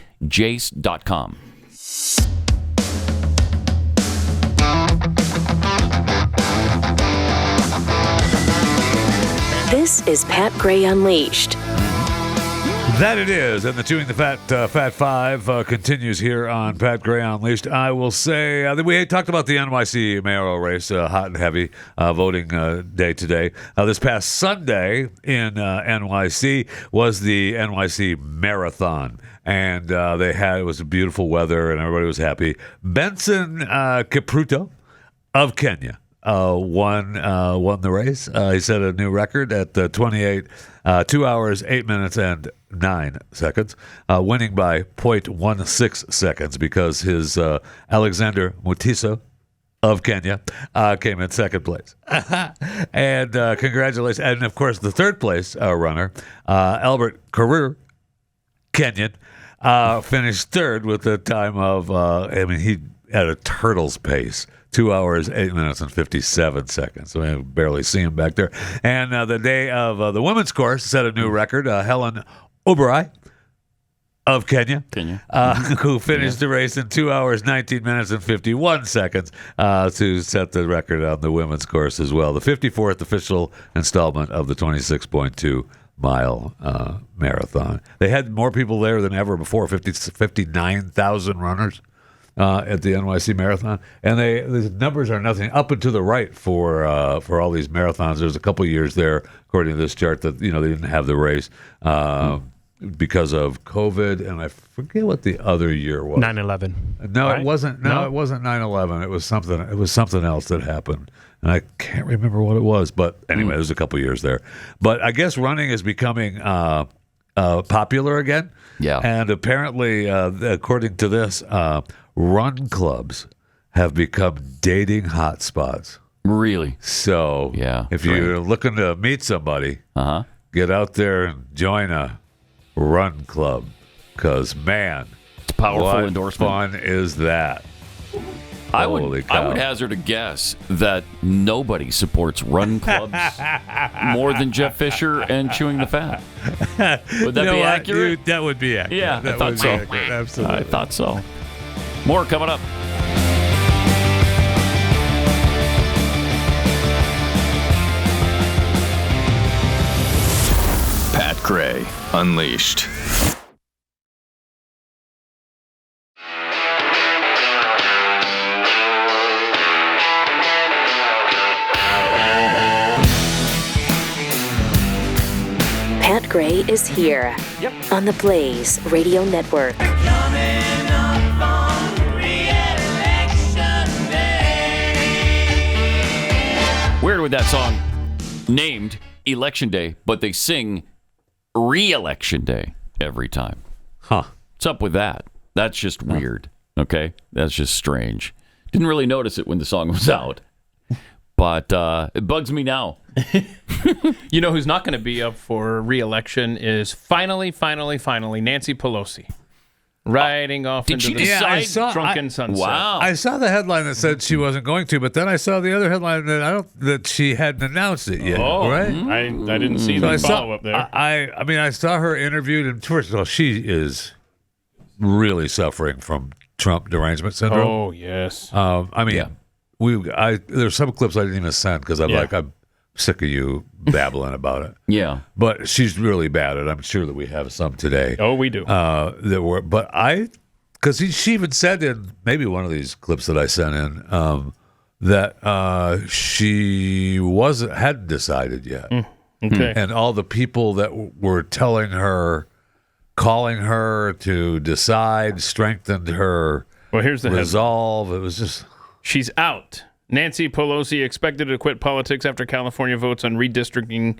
This is Pat Gray Unleashed. That it is, and the Chewing the Fat Five continues here on Pat Gray Unleashed. I will say that we talked about the NYC mayoral race, hot and heavy voting day today. This past Sunday in NYC was the NYC Marathon, and it was beautiful weather, and everybody was happy. Benson Kipruto of Kenya won the race. He set a new record at 2 hours, 8 minutes, and 9 seconds, winning by 0.16 seconds because his Alexander Mutiso of Kenya came in second place. And congratulations. And, of course, the third place runner, Albert Karur, Kenyan, finished third with a time of, he had a turtle's pace. 2 hours, 8 minutes, and 57 seconds. So I barely see him back there. And the day of the women's course set a new record. Helen Oberai of Kenya. Who finished the race in 2 hours, 19 minutes, and 51 seconds to set the record on the women's course as well. The 54th official installment of the 26.2 mile marathon. They had more people there than ever before, 59,000 runners. At the NYC Marathon, and the numbers are nothing up and to the right for all these marathons. There's a couple years there, according to this chart, that they didn't have the race because of COVID, and I forget what the other year was. 9/11. No, right? it wasn't. No, it wasn't 9/11. It was something. It was something else that happened, and I can't remember what it was. But anyway, there's a couple years there. But I guess running is becoming popular again. Yeah, and apparently, according to this. Run clubs have become dating hotspots. Really? So, if you're looking to meet somebody, get out there and join a run club. Because, man, it's a powerful what endorsement. Fun is that? I would hazard a guess that nobody supports run clubs more than Jeff Fisher and Chewing the Fat. Would that be accurate? That would be accurate. Yeah, I thought so. Absolutely. I thought so. More coming up. Pat Gray Unleashed. Pat Gray is here on the Blaze Radio Network. Weird with that song named Election Day, but they sing Re-Election Day every time. Huh. What's up with that? That's just weird. Okay? That's just strange. Didn't really notice it when the song was out. But it bugs me now. You know who's not going to be up for re-election is finally Nancy Pelosi. Riding off into the drunken sunset. Wow. I saw the headline that said she wasn't going to, but then I saw the other headline that she hadn't announced it yet. Oh, right? I didn't see the follow-up there. I saw her interviewed, and first of all, she is really suffering from Trump derangement syndrome. Oh, yes. There's some clips I didn't even send because I'm sick of you babbling about it. Yeah. But she's really bad, and I'm sure that we have some today. Oh, we do. Because she even said in maybe one of these clips that I sent in that she hadn't decided yet. Okay. And all the people that were telling her, calling her to decide, strengthened her here's the resolve. It was just... She's out. Nancy Pelosi expected to quit politics after California votes on redistricting.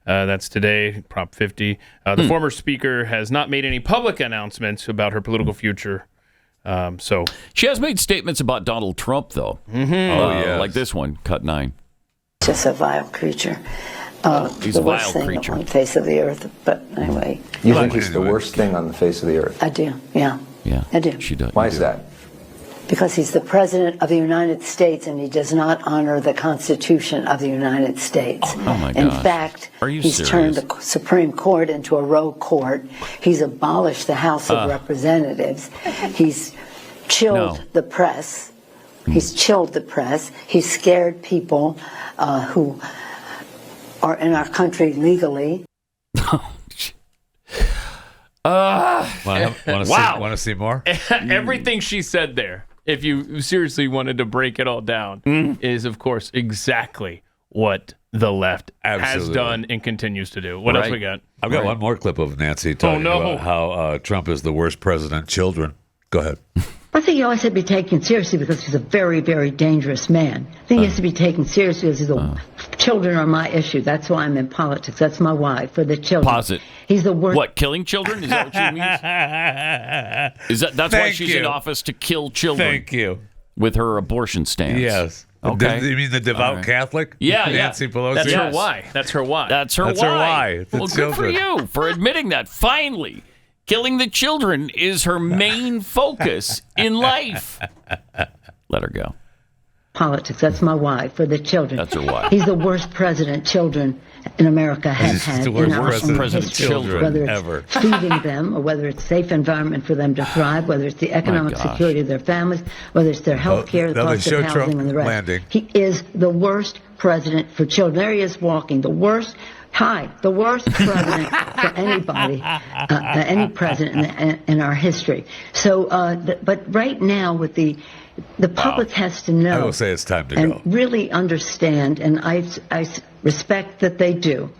That's today, Prop 50. The former speaker has not made any public announcements about her political future. She has made statements about Donald Trump, though. Yes. Like this one, cut 9. Just a vile creature. He's the a worst vile thing creature. on the face of the earth. But anyway. You think he's the worst thing on the face of the earth? I do, yeah. Yeah, I do. She does. Why is that? Because he's the President of the United States and he does not honor the Constitution of the United States. Oh, my In gosh. fact, Are you he's serious? turned the Supreme Court into a rogue court. He's abolished the House of Representatives. He's chilled the press. He's chilled the press. He's scared people who are in our country legally. Want to see more? Everything she said there, if you seriously wanted to break it all down, is, of course, exactly what the left has done and continues to do. What else we got? I've got one more clip of Nancy talking about how Trump is the worst president. Children. Go ahead. I think he always had to be taken seriously because he's a very, very dangerous man. I think he has to be taken seriously because children are my issue. That's why I'm in politics. That's my why, for the children. Pause it. He's the worst. What, killing children? Is that what she means? That's why she's in office, to kill children? Thank you. With her abortion stance. Yes. Okay. You mean the devout Catholic? Yeah, Nancy Pelosi? That's her why. That's her why. That's her why. Well, good for you for admitting that. Finally, killing the children is her main focus in life. Let her go. Politics. That's my why, for the children. That's her why. He's the worst president children in America have had. the worst in our president history. children Whether it's ever. feeding them, or whether it's safe environment for them to thrive, whether it's the economic gosh. security of their families, whether it's their health care, the now they cost show of housing, Trump and the rest. landing. He is the worst president for children. There he is walking. The worst. The worst president for anybody, any president in our history. So, but right now, with the public has to know. I will say it's time to and go. really understand, and I respect that they do,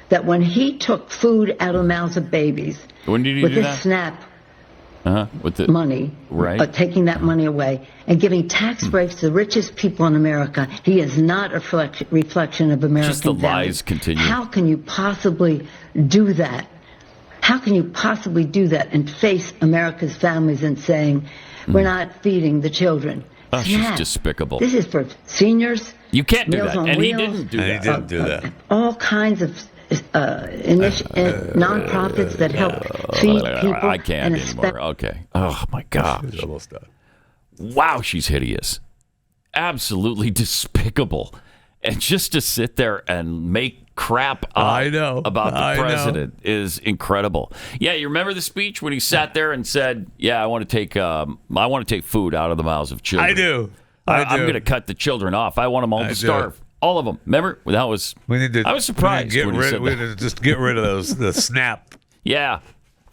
that when he took food out of the mouths of babies, When did he with do this that? SNAP With the money, right? Taking that money away and giving tax breaks to the richest people in America, he is not a reflection of American Just the values. lies continue. How can you possibly do that? How can you possibly do that and face America's families and saying, we're not feeding the children? Oh, she's SNAP. despicable. This is for seniors. You can't do Meals that. on And he Wheels, didn't do that. He didn't do that. All kinds of nonprofits that help feed people. I can't and anymore. Okay. Oh, my gosh. She's almost done. Wow, she's hideous. Absolutely despicable. And just to sit there and make crap up about the president is incredible. Yeah, you remember the speech when he sat there and said, "Yeah, I want to take food out of the mouths of children. I do. I'm going to cut the children off. I want them all to starve. All of them." Remember? That was. I was surprised when he said We that. need to just get rid of the SNAP. Yeah,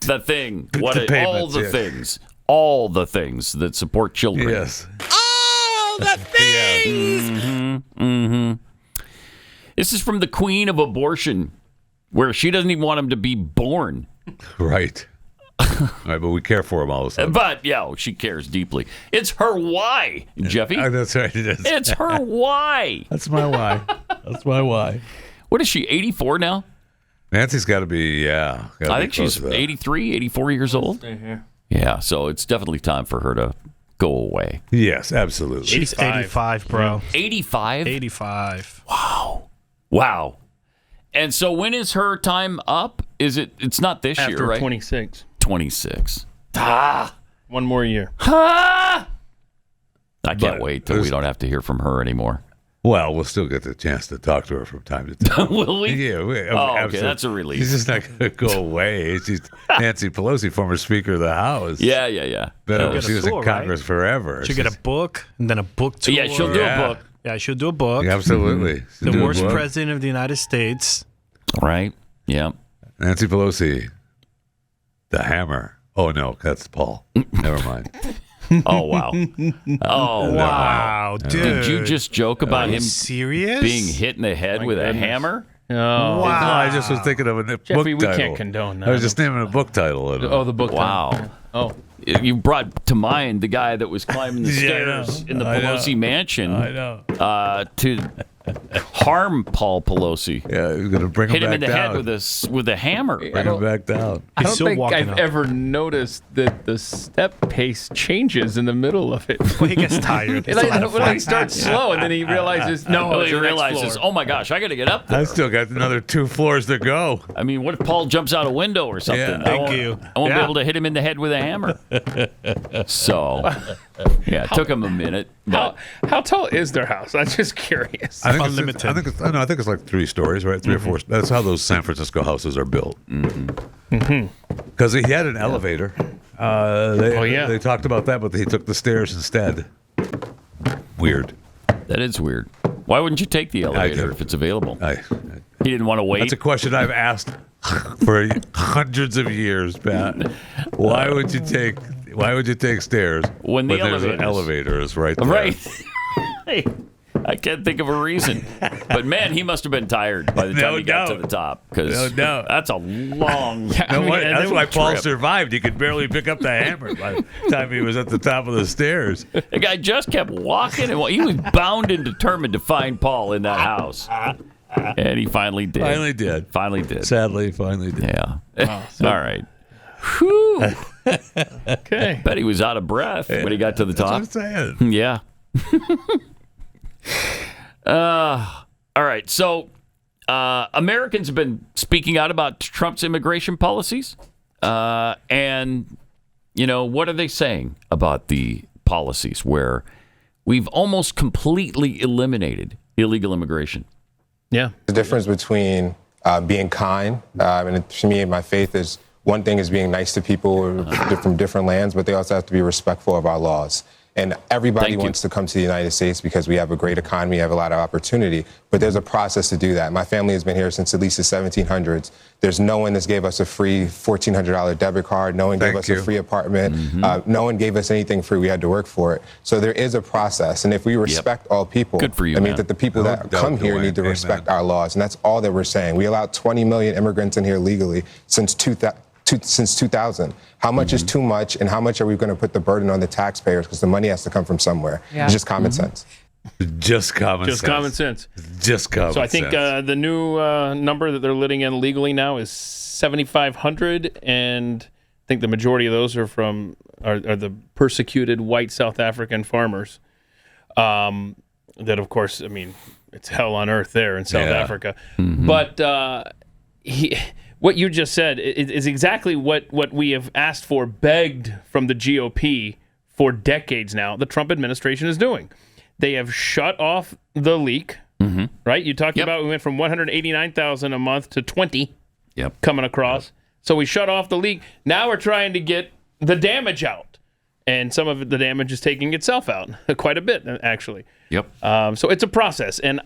the thing. All payments, the things. All the things that support children. Yes. All the things. This is from the Queen of Abortion, where she doesn't even want him to be born. Right. Right, but we care for him all of a sudden. But yeah, she cares deeply. It's her why, Jeffy. That's right. It is. It's her why. That's my why. That's my why. What is she? 84 now? Nancy's got to be. I think she's 83, 84 years old. Stay here. Yeah, so it's definitely time for her to go away. Yes, absolutely. She's 85, bro. 85? 85. Wow. And so when is her time up? It's not this year, After right? 26. 26. One more year. I can't wait till we don't have to hear from her anymore. Well, we'll still get the chance to talk to her from time to time. Will we? Yeah. Okay, absolutely. that's a relief. She's just not going to go away. She's Nancy Pelosi, former Speaker of the House. Yeah. She was in Congress forever. She'll get a book and then a book tour. Yeah, she'll do a book. Yeah, she'll do a book. Yeah, absolutely. The worst president of the United States. Right. Yeah. Nancy Pelosi, the hammer. Oh, no, that's Paul. Never mind. Oh, wow. Oh, wow, dude. Did you just joke about him serious? being hit in the head with a hammer? Oh, wow. I just was thinking of a book Jeffy, title. we can't condone that. I was just naming a book title. Oh, the book title. Wow. Oh. You brought to mind the guy that was climbing the stairs in the Pelosi mansion to harm Paul Pelosi. Yeah, he's going to bring him hit him back in the down. head with a hammer. Bring him back down. I don't think I've ever noticed that the step pace changes in the middle of it. Well, he gets tired. When he starts slow, and then he realizes, he realizes, oh my gosh, I got to get up there. I still got another 2 floors to go. I mean, what if Paul jumps out a window or something? Yeah, I won't be able to hit him in the head with a hammer. So, yeah, it took him a minute. But how tall is their house? I'm just curious. I think it's like 3 stories, right? 3 or 4. That's how those San Francisco houses are built. Because he had an elevator. They talked about that, but he took the stairs instead. Weird. That is weird. Why wouldn't you take the elevator if it's available? He didn't want to wait. That's a question I've asked for hundreds of years, Pat. Why would you take stairs when the there's an elevator is right there? Right. I can't think of a reason. But man, he must have been tired by the time he got to the top. Because that's a long that's why Paul survived. He could barely pick up the hammer by the time he was at the top of the stairs. The guy just kept walking, and he was bound and determined to find Paul in that house. And he finally did. Finally did. Sadly, finally did. Yeah. All right. Whew. Okay. Bet he was out of breath when he got to the top. That's what I'm saying. Yeah. All right. So Americans have been speaking out about Trump's immigration policies. And, what are they saying about the policies where we've almost completely eliminated illegal immigration? Yeah. The difference between being kind, and to me, my faith is one thing is being nice to people from different lands, but they also have to be respectful of our laws. And everybody wants to come to the United States because we have a great economy, have a lot of opportunity, but there's a process to do that. My family has been here since at least the 1700s. There's no one that's gave us a free $1,400 debit card. No one gave us a free apartment. No one gave us anything free. We had to work for it. So there is a process. And if we respect all people, good for you, that means that the people that come here need to respect our laws. And that's all that we're saying. We allowed 20 million immigrants in here legally since 2000. How much is too much, and how much are we going to put the burden on the taxpayers? Because the money has to come from somewhere. Yeah. It's just common sense. Just common sense. So I think the new number that they're letting in legally now is 7,500, and I think the majority of those are are the persecuted white South African farmers. That, of course, I mean, it's hell on earth there in South Africa. But what you just said is exactly what we have asked for, begged from the GOP for decades now. The Trump administration is doing. They have shut off the leak, right? You talked about we went from 189,000 a month to 20 coming across. So we shut off the leak. Now we're trying to get the damage out. And some of the damage is taking itself out, quite a bit, actually. So it's a process. And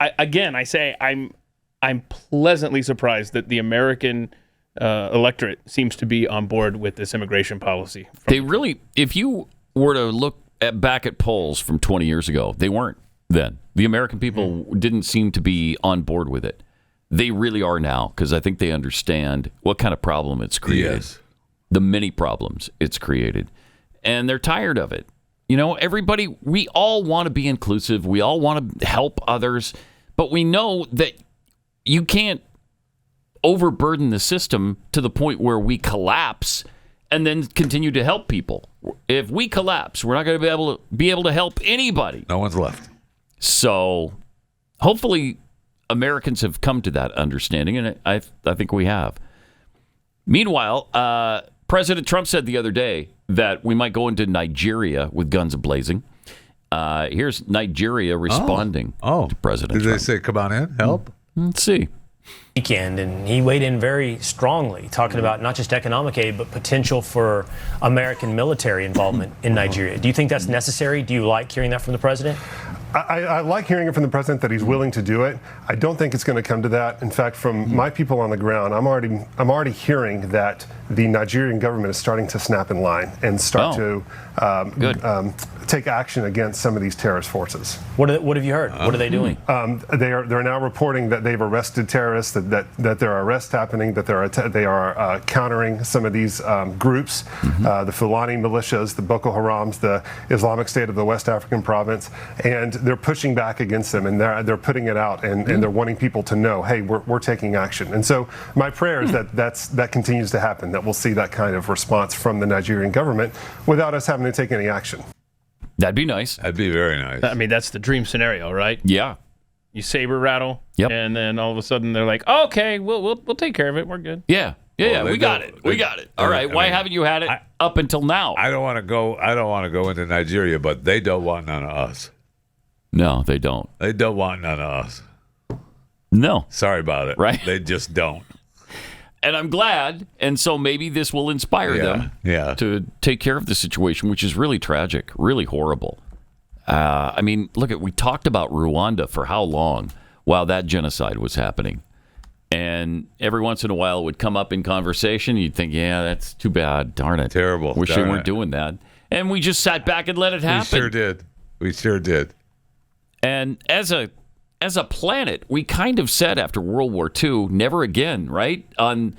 I say I'm pleasantly surprised that the American electorate seems to be on board with this immigration policy. They really, if you were to look back at polls from 20 years ago, they weren't then. The American people didn't seem to be on board with it. They really are now, because I think they understand what kind of problem it's created. The many problems it's created. And they're tired of it. Everybody, we all want to be inclusive. We all want to help others. But we know that you can't overburden the system to the point where we collapse and then continue to help people. If we collapse, we're not going to be able to help anybody. No one's left. So hopefully Americans have come to that understanding, and I think we have. Meanwhile, President Trump said the other day that we might go into Nigeria with guns a-blazing. Here's Nigeria responding to President Trump. Did they say, come on in, help? Let's see. Weekend, and he weighed in very strongly, talking about not just economic aid, but potential for American military involvement in Nigeria. Do you think that's necessary? Do you like hearing that from the president? I like hearing it from the president that he's willing to do it. I don't think it's going to come to that. In fact, from my people on the ground, I'm already hearing that the Nigerian government is starting to snap in line and start to take action against some of these terrorist forces. What have you heard? What are they doing? They're now reporting that they've arrested terrorists, that there are arrests happening, that they are countering some of these groups, the Fulani militias, the Boko Harams, the Islamic State of the West African province, and they're pushing back against them, and they're putting it out, and they're wanting people to know, hey, we're taking action. And so my prayer is that continues to happen, that we'll see that kind of response from the Nigerian government without us having to take any action. That'd be nice. That'd be very nice. I mean, that's the dream scenario, right? Yeah. You saber rattle, and then all of a sudden they're like, okay, we'll take care of it. We're good. Yeah. We got it. We got it. All right. Why haven't you had it up until now? I don't want to go into Nigeria, but they don't want none of us. No, they don't. They don't want none of us. No. Sorry about it. Right. They just don't. And I'm glad. And so maybe this will inspire them to take care of the situation, which is really tragic, really horrible. I mean, we talked about Rwanda for how long while that genocide was happening. And every once in a while it would come up in conversation. You'd think, yeah, that's too bad. Darn it. Terrible. Wish they weren't doing that. And we just sat back and let it happen. We sure did. And as a planet, we kind of said after World War II, never again, right? On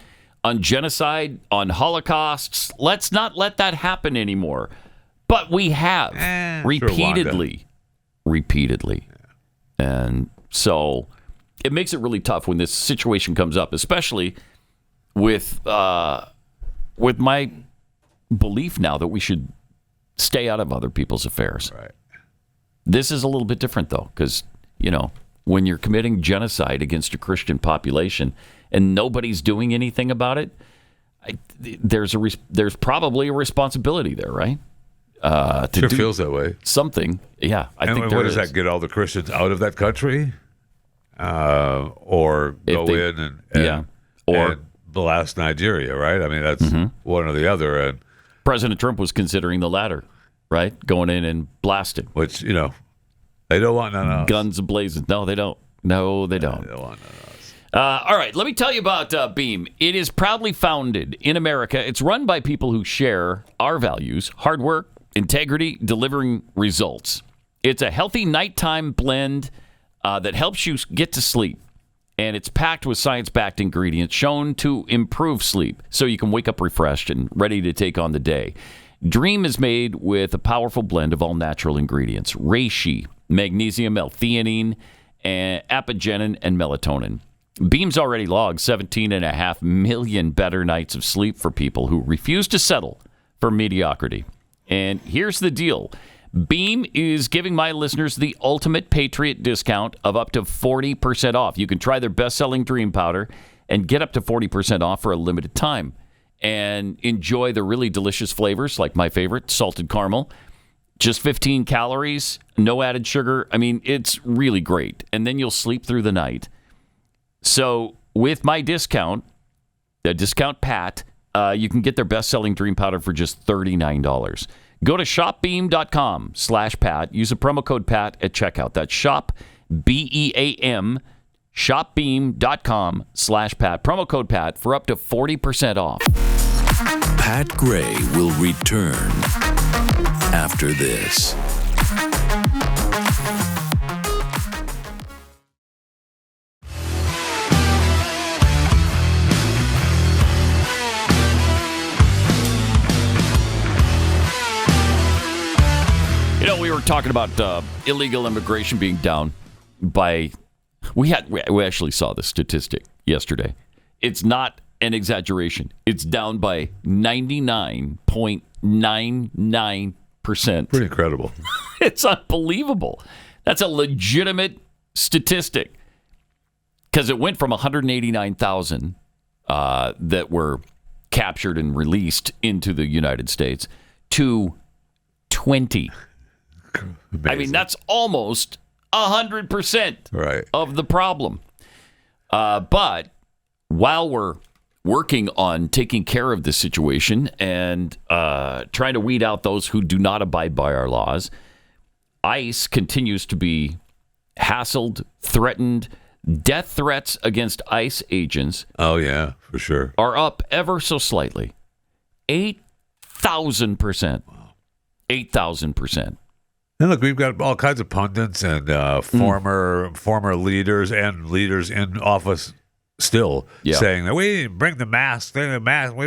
genocide, on holocausts, let's not let that happen anymore. But we have repeatedly. And so it makes it really tough when this situation comes up, especially with my belief now that we should stay out of other people's affairs. Right. This is a little bit different, though, because, when you're committing genocide against a Christian population and nobody's doing anything about it, there's probably a responsibility there, right? Sure feels that way. Something, yeah. I think there what is. Does that get all the Christians out of that country, or go in and blast Nigeria? Right? I mean, that's one or the other. And President Trump was considering the latter, right? Going in and blasting, which they don't want none of us. Guns ablazing. No, they don't. No, they don't. They don't want none of us. All right, let me tell you about Beam. It is proudly founded in America. It's run by people who share our values: hard work, integrity, delivering results. It's a healthy nighttime blend that helps you get to sleep. And it's packed with science-backed ingredients shown to improve sleep so you can wake up refreshed and ready to take on the day. Dream is made with a powerful blend of all natural ingredients: reishi, magnesium, L-theanine, and apigenin, and melatonin. Beam's already logged 17.5 million better nights of sleep for people who refuse to settle for mediocrity. And here's the deal. Beam is giving my listeners the ultimate Patriot discount of up to 40% off. You can try their best-selling Dream Powder and get up to 40% off for a limited time and enjoy the really delicious flavors like my favorite, salted caramel. Just 15 calories, no added sugar. I mean, it's really great. And then you'll sleep through the night. So with my discount, the discount Pat, you can get their best-selling Dream Powder for just $39. Go to shopbeam.com/Pat. Use the promo code Pat at checkout. That's shop, B-E-A-M, shopbeam.com/Pat. Promo code Pat for up to 40% off. Pat Gray will return after this. We were talking about illegal immigration being down by, we actually saw the statistic yesterday. It's not an exaggeration. It's down by 99.99%. Pretty incredible. It's unbelievable. That's a legitimate statistic because it went from 189,000 that were captured and released into the United States to 20. Amazing. I mean, that's almost 100% of the problem. But while we're working on taking care of this situation and trying to weed out those who do not abide by our laws, ICE continues to be hassled, threatened. Death threats against ICE agents. Oh, yeah, for sure. Are up ever so slightly. 8,000%. 8,000%. And look, we've got all kinds of pundits and former leaders and leaders in office still saying that we bring the mask. We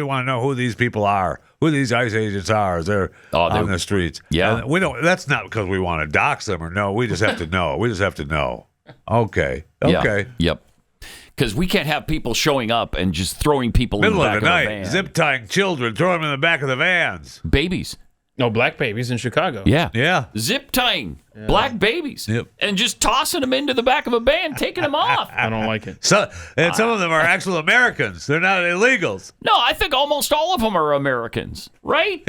want to know who these people are, who these ICE agents are. They're on the streets. Yeah, and we don't. That's not because we want to dox them or no. We just have to know. We just have to know. Okay. Yeah. Yep. Because we can't have people showing up and just throwing people middle in the back of the night, van. zip tying children, throwing them in the back of the vans. Babies. No, black babies in Chicago. Yeah. Zip tying black babies. Yep. And just tossing them into the back of a van, taking them off. I don't like it. So, and some of them are actual Americans. They're not illegals. No, I think almost all of them are Americans, right?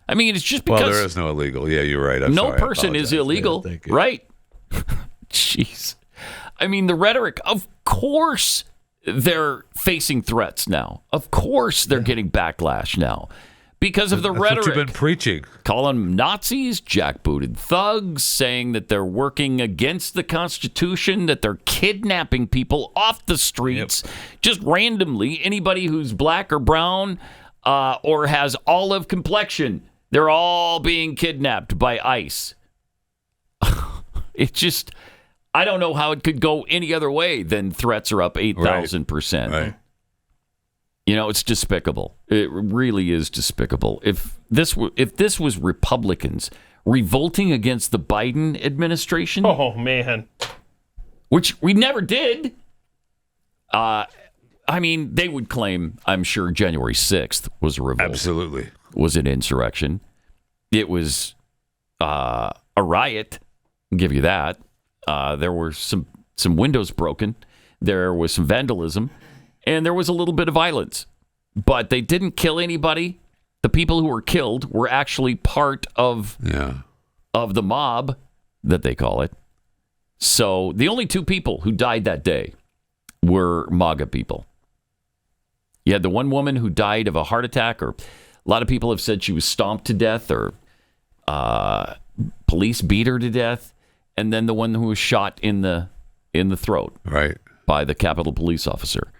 I mean, it's just because... Well, there is no illegal. Yeah, you're right. No person is illegal, right? Jeez. I mean, the rhetoric, of course they're facing threats now. Of course they're getting backlash now. Because of the rhetoric. That's what you've been preaching. Calling them Nazis, jackbooted thugs, saying that they're working against the Constitution, that they're kidnapping people off the streets, just randomly. Anybody who's black or brown or has olive complexion, they're all being kidnapped by ICE. It's just, I don't know how it could go any other way than threats are up 8,000%. Right. You know, it's despicable. It really is despicable. If this was Republicans revolting against the Biden administration, oh man, which we never did. I mean, they would claim, I'm sure, January 6th was a revolt. Absolutely, was an insurrection. It was a riot. I'll give you that. There were some windows broken. There was some vandalism. And there was a little bit of violence, but they didn't kill anybody. The people who were killed were actually part of the mob, that they call it. So the only two people who died that day were MAGA people. You had the one woman who died of a heart attack, or a lot of people have said she was stomped to death, or police beat her to death, and then the one who was shot in the throat, right, by the Capitol police officer.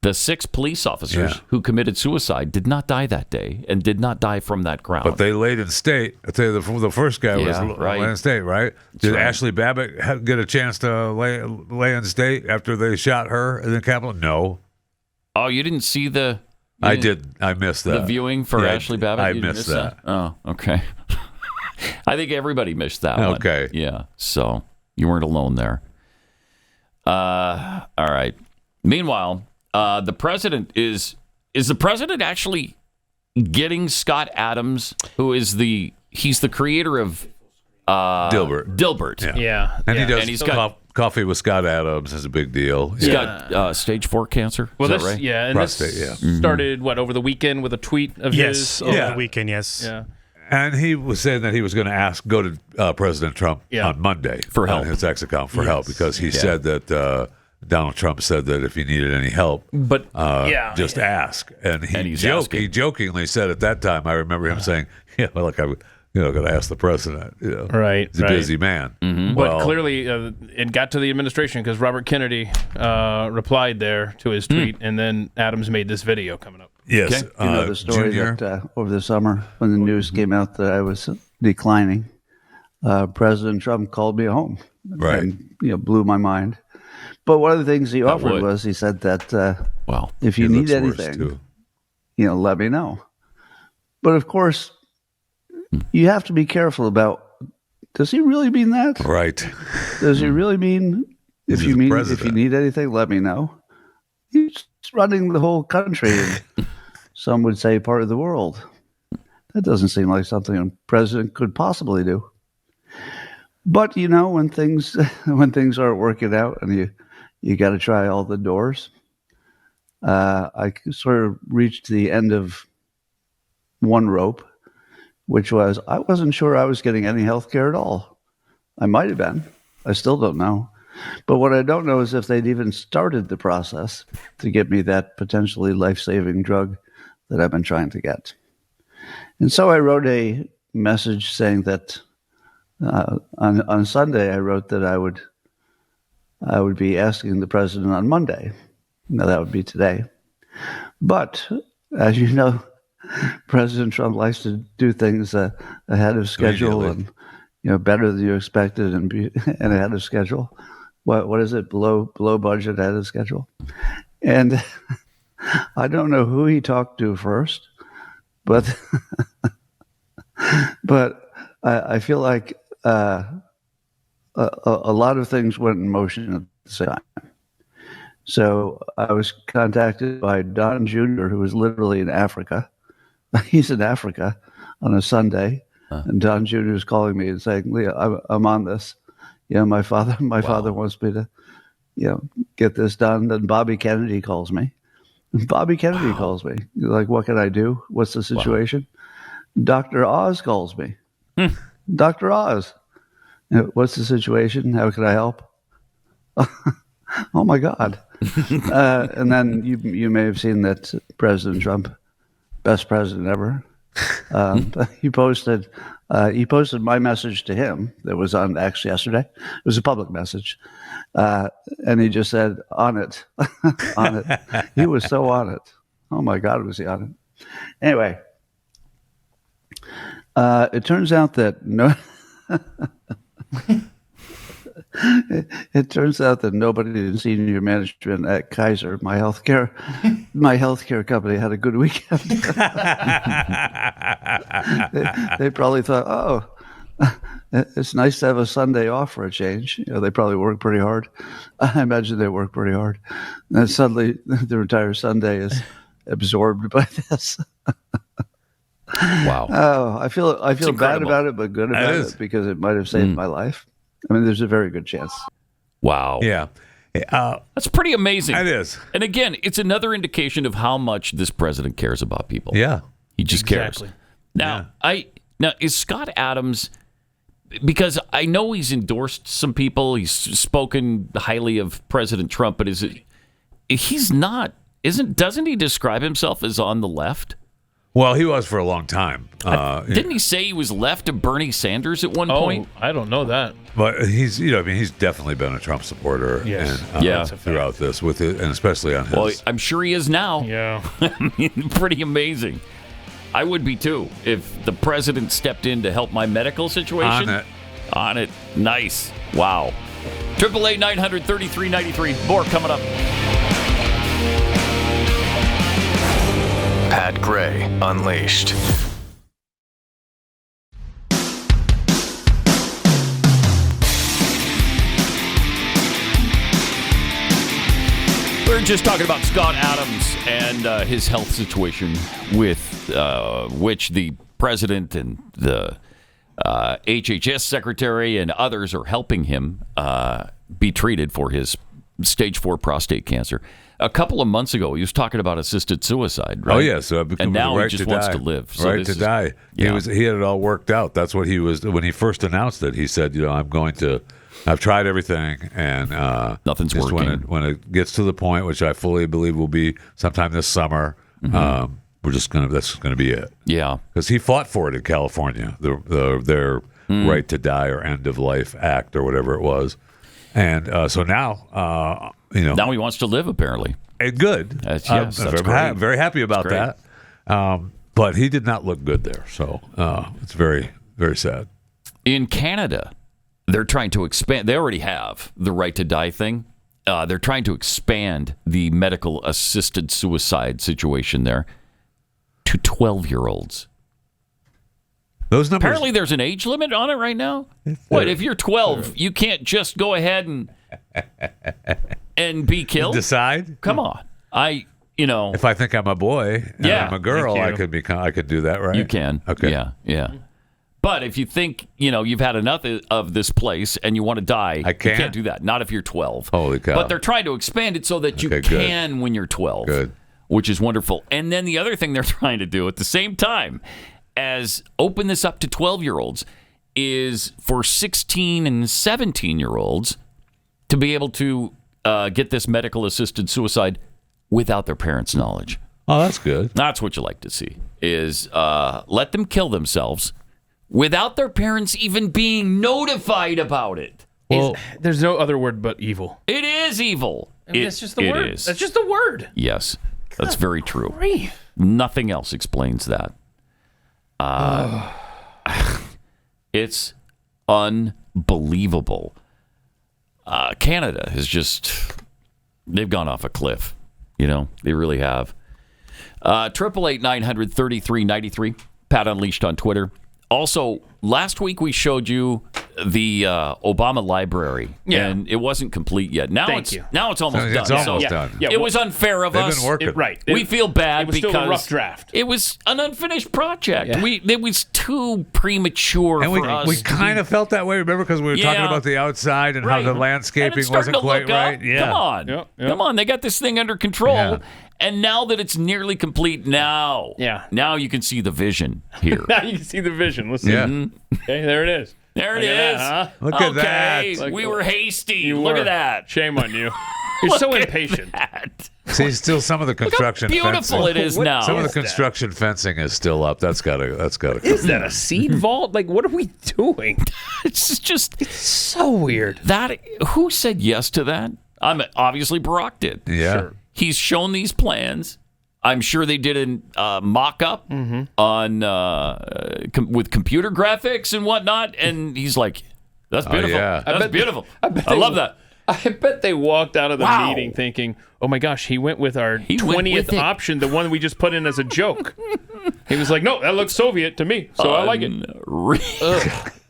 The 6 police officers who committed suicide did not die that day and did not die from that crowd. But they laid in state. I tell you, the first guy was laid in state, right? Did Ashley Babbitt get a chance to lay in state after they shot her in the Capitol? No. Oh, you didn't see the... I did. I missed that. The viewing for Ashley Babbitt? I missed that. Oh, okay. I think everybody missed that one. Okay. Yeah, so you weren't alone there. All right. Meanwhile... the president is the president actually getting Scott Adams, who is he's the creator of Dilbert. Yeah. And he does. And he's got Coffee with Scott Adams is a big deal. He's got stage 4 cancer. Well, is that right? Yeah, and prostate. This started over the weekend with a tweet of his. Over the weekend. Yes. Yeah. And he was saying that he was going to go to President Trump on Monday for help, on his X account for help, because he said that. Donald Trump said that if he needed any help, just ask. And he jokingly said at that time, I remember him saying, "Yeah, well, look, I'm going to ask the president." Right, he's a busy man. Mm-hmm. But clearly, it got to the administration because Robert Kennedy replied there to his tweet, and then Adams made this video coming up. Yes, you know the story that over the summer when the news came out that I was declining, President Trump called me home, and blew my mind. But one of the things he offered was, he said that if you need anything, let me know. But of course, you have to be careful about, does he really mean that? Right. Does he really mean, if you need anything, let me know? He's running the whole country, and some would say part of the world. That doesn't seem like something a president could possibly do. But, when things aren't working out and you got to try all the doors. I sort of reached the end of one rope, which was I wasn't sure I was getting any health care at all. I might have been. I still don't know. But what I don't know is if they'd even started the process to get me that potentially life-saving drug that I've been trying to get. And so I wrote a message saying that on Sunday I wrote that I would be asking the president on Monday. Now, that would be today. But, as you know, President Trump likes to do things ahead of schedule and better than you expected and ahead of schedule. What is it? Below budget, ahead of schedule. And I don't know who he talked to first, but I feel like a lot of things went in motion at the same time. So I was contacted by Don Jr., who was literally in Africa. He's in Africa on a Sunday, and Don Jr. is calling me and saying, "Leah, I'm on this. My father wants me to, get this done." Then Bobby Kennedy calls me. Calls me. Like, what can I do? What's the situation? Dr. Oz calls me. Dr. Oz, what's the situation? How can I help? Oh my God. And then you may have seen that President Trump, best president ever, he posted my message to him that was on X yesterday. It was a public message. And he just said, on it. On it. He was so on it. Oh my God, was he on it? Anyway, it turns out that It turns out that nobody in senior management at Kaiser, my healthcare company, had a good weekend. They probably thought, "Oh, it's nice to have a Sunday off for a change." They probably work pretty hard. I imagine they work pretty hard. And then suddenly, their entire Sunday is absorbed by this. Wow. Oh, I feel bad about it, but good about it because it might have saved my life. I mean, there's a very good chance. Wow. Yeah. That's pretty amazing. It is. And again, it's another indication of how much this president cares about people. Yeah. He just cares. Now, is Scott Adams, because I know he's endorsed some people, he's spoken highly of President Trump, but doesn't he describe himself as on the left? Well, he was for a long time. Didn't he say he was left of Bernie Sanders at one point? I don't know that. But he's definitely been a Trump supporter. Yes. And, throughout this, with it, and especially on his. Well, I'm sure he is now. Yeah. I mean, pretty amazing. I would be too if the president stepped in to help my medical situation. On it. Nice. Wow. 888-900-3393. More coming up. Pat Gray Unleashed. We're just talking about Scott Adams and his health situation, with which the president and the HHS secretary and others are helping him be treated for his stage 4 prostate cancer. A couple of months ago, he was talking about assisted suicide, right? Oh, yeah. So and now right he just to wants die. to live. So right to die. Yeah. He had it all worked out. That's what he was. When he first announced it, he said, I've tried everything, and nothing's working. When it gets to the point, which I fully believe will be sometime this summer, that's going to be it. Yeah. Because he fought for it in California, their Right to Die or End of Life Act or whatever it was. And so now, now he wants to live, apparently. And good. That's very happy about that. But he did not look good there. So it's very, very sad. In Canada, they're trying to expand. They already have the right to die thing. They're trying to expand the medical assisted suicide situation there to 12-year-olds. Those numbers. Apparently, there's an age limit on it right now. What if you're 12? You can't just go ahead and be killed. Decide. Come on, if I think I'm a boy and I'm a girl, I could do that, right? You can. Okay. Yeah. But if you think you've had enough of this place and you want to die, you can't do that. Not if you're 12. Holy cow! But they're trying to expand it so that you can when you're 12. Good. Which is wonderful. And then the other thing they're trying to do at the same time as open this up to 12-year-olds is for 16 and 17-year-olds to be able to get this medical assisted suicide without their parents' knowledge. Oh, that's good. That's what you like to see, is let them kill themselves without their parents even being notified about it. Well, there's no other word but evil. It is evil. I mean, that's just the word. That's just the word. Yes, that's very true. Nothing else explains that. It's unbelievable. Canada has they've gone off a cliff. They really have. 888-900-3393. Pat Unleashed on Twitter. Also, last week we showed you the Obama library, and it wasn't complete yet. Now it's almost done. It's almost done. It was unfair of us. They've been working. We feel bad it was because still a rough draft. It was an unfinished project. It was too premature for us. We kind of felt that way, remember, because we were talking about the outside and how the landscaping wasn't quite right. Come on. Come on. They got this thing under control. Yeah. And now that it's nearly complete, now you can see the vision here. Now you can see the vision. Let's see. Yeah. Okay, there it is. There it is. Huh? Look at that. We were hasty. Look at that. Shame on you. You're so impatient. See, still some of the construction Look how beautiful fencing. it is now. Some of the construction fencing is still up. That's gotta. Is that a seed vault? Like, what are we doing? It's so weird. Who said yes to that? Obviously Barack did. Yeah. Sure. He's shown these plans. I'm sure they did a mock-up on with computer graphics and whatnot, and he's like, "That's beautiful. That's beautiful. I love that." I bet they walked out of the meeting thinking, "Oh my gosh, he went with our 20th option, the one we just put in as a joke." He was like, "No, that looks Soviet to me, so I like it."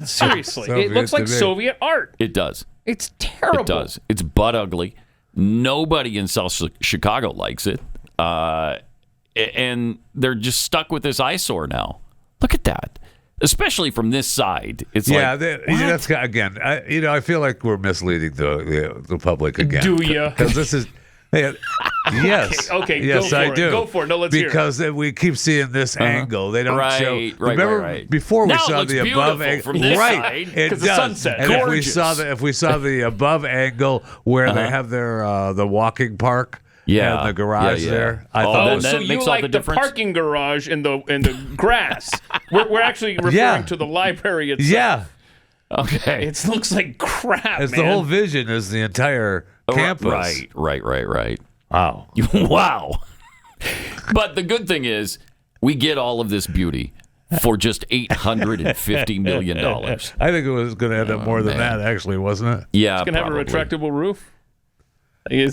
Seriously, it looks like Soviet art. It does. It's terrible. It does. It's butt ugly. Nobody in South Chicago likes it. And they're just stuck with this eyesore now. Look at that. Especially from this side. It's that's again. I feel like we're misleading the public again. Do you? Because this is. Yes. Okay. Yes, go for I it. do. Go for it. No, let's hear it. Because we keep seeing this angle. They don't show. Right. Before we now saw it the looks above beautiful angle, from this right? side, It does. the sunset. And gorgeous. if we saw the above angle where they have their the walking park. Yeah, and the garage there. I thought so you like the parking garage in the grass? We're actually referring to the library itself. Yeah. Okay. It looks like crap. It's man. the whole vision is the entire campus. Right. Wow. Wow. But the good thing is, we get all of this beauty for just $850 million. I think it was going to end up more than that, actually, wasn't it? Yeah, it's going to have a retractable roof. I'm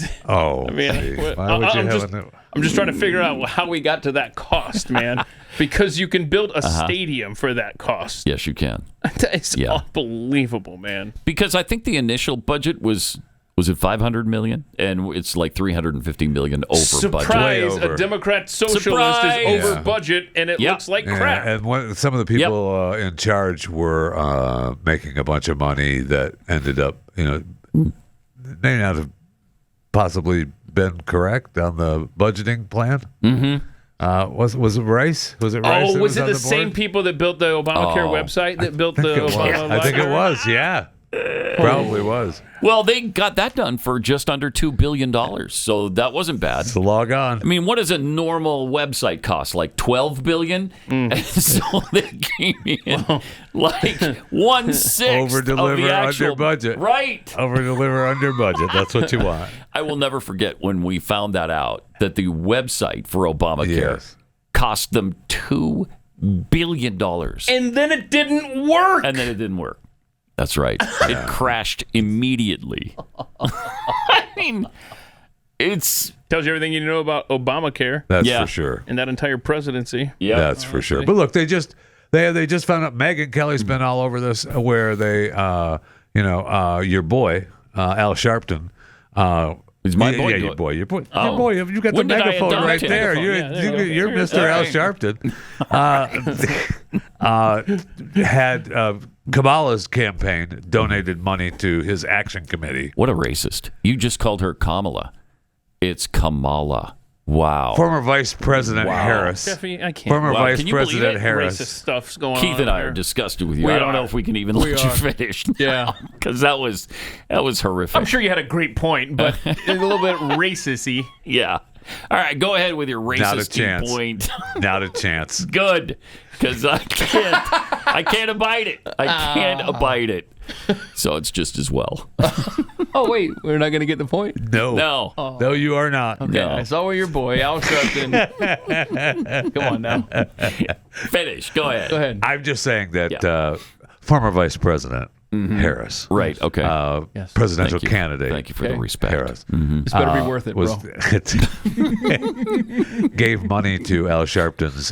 just trying to figure out how we got to that cost, man. Because you can build a stadium for that cost. Yes, you can. It's unbelievable, man. Because I think the initial budget was it $500 million, and it's like $350 million over budget. Surprise! A Democrat socialist is over budget, and it looks like crap. And some of the people in charge were making a bunch of money that ended up, may not have possibly been correct on the budgeting plan. Mm-hmm. Was it Rice? Was it Rice? Oh, was it the same people that built the Obamacare website that built the Obama? I think it was. Yeah, probably was. Well, they got that done for just under $2 billion, so that wasn't bad. So log on. I mean, what does a normal website cost? Like $12 billion? And so they came in like 1/6 over-deliver of the actual, under budget. Right. Over-deliver under budget. That's what you want. I will never forget when we found that out, that the website for Obamacare cost them $2 billion. And then it didn't work. That's right. It crashed immediately. I mean, it's tells you everything you know about Obamacare. That's for sure. And that entire presidency. Yeah, that's for sure. But look, they just found out. Megyn Kelly's been all over this, where they, your boy Al Sharpton. He's my boy. Yeah, your boy. Your boy. You got the megaphone right there. You're Mr. Al Sharpton. Had Kamala's campaign donated money to his action committee. What a racist. You just called her Kamala. It's Kamala. Wow. Former Vice President Harris. Jeffy, I can't. Former Vice President Harris. Racist stuff's going Keith on and I there. are disgusted with you. I don't know if we can even let you finish. Yeah. Because that was horrific. I'm sure you had a great point, but it's a little bit racist-y. Yeah. All right, go ahead with your racist point. Not a chance. Good, because I can't. I can't abide it. I can't abide it. So it's just as well. Oh, wait. We're not going to get the point? No. No, you are not. Okay. No. I saw where your boy, Al Sharpton. Come on now. Finish. Go ahead. Go ahead. I'm just saying that former Vice President Harris, right? Okay, presidential Thank you. candidate. Thank you for the respect. Harris. This better be worth it, bro. Gave money to Al Sharpton's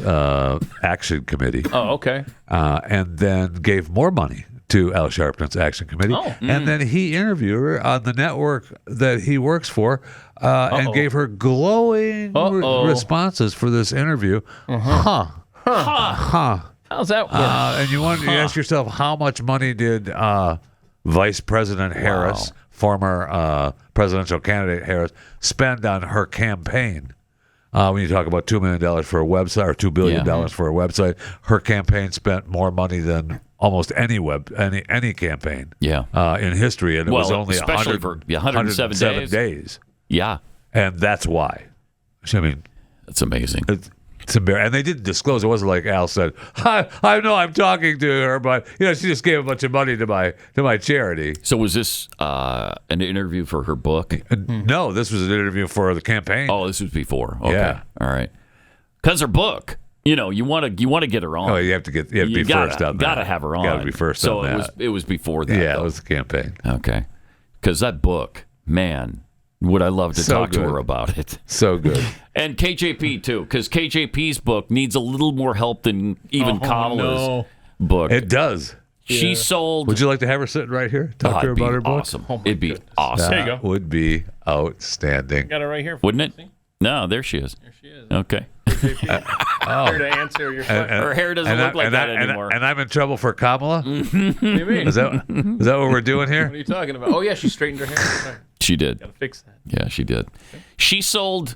action committee. Oh, okay. And then gave more money to Al Sharpton's action committee. Oh. And then he interviewed her on the network that he works for and gave her glowing responses for this interview. How's that work? And you ask yourself, how much money did Vice President Harris, former presidential candidate Harris, spend on her campaign? When you talk about $2 million for a website or $2 billion for a website, her campaign spent more money than almost any campaign in history, and it was only especially for 107 days. Yeah, and that's why. I mean, that's amazing. It's embarrassing. And they didn't disclose. It wasn't like Al said, I know I'm talking to her, but she just gave a bunch of money to my charity. So was this an interview for her book? No, this was an interview for the campaign. Oh, this was before. Okay. Yeah. All right. Because her book, you want to get her on. Oh, you have to be first on that. Got to have her on. Got to be first on that. So it was before that. Yeah, though. it was the campaign. Okay. Because that book, man, would I love to talk to her about it. So good. And KJP, too, because KJP's book needs a little more help than even Kamala's book. It does. She sold... Would you like to have her sitting right here? Talk to her about her book? Awesome. It'd be awesome. There you go. Would be outstanding. Got it right here. Wouldn't it? No, there she is. There she is. Okay. Here to answer your question. Her hair doesn't look like that anymore. And I'm in trouble for Kamala? What do you mean? Is that what we're doing here? What are you talking about? Oh, yeah, she straightened her hair. She did. Got to fix that. Yeah, she did. She sold,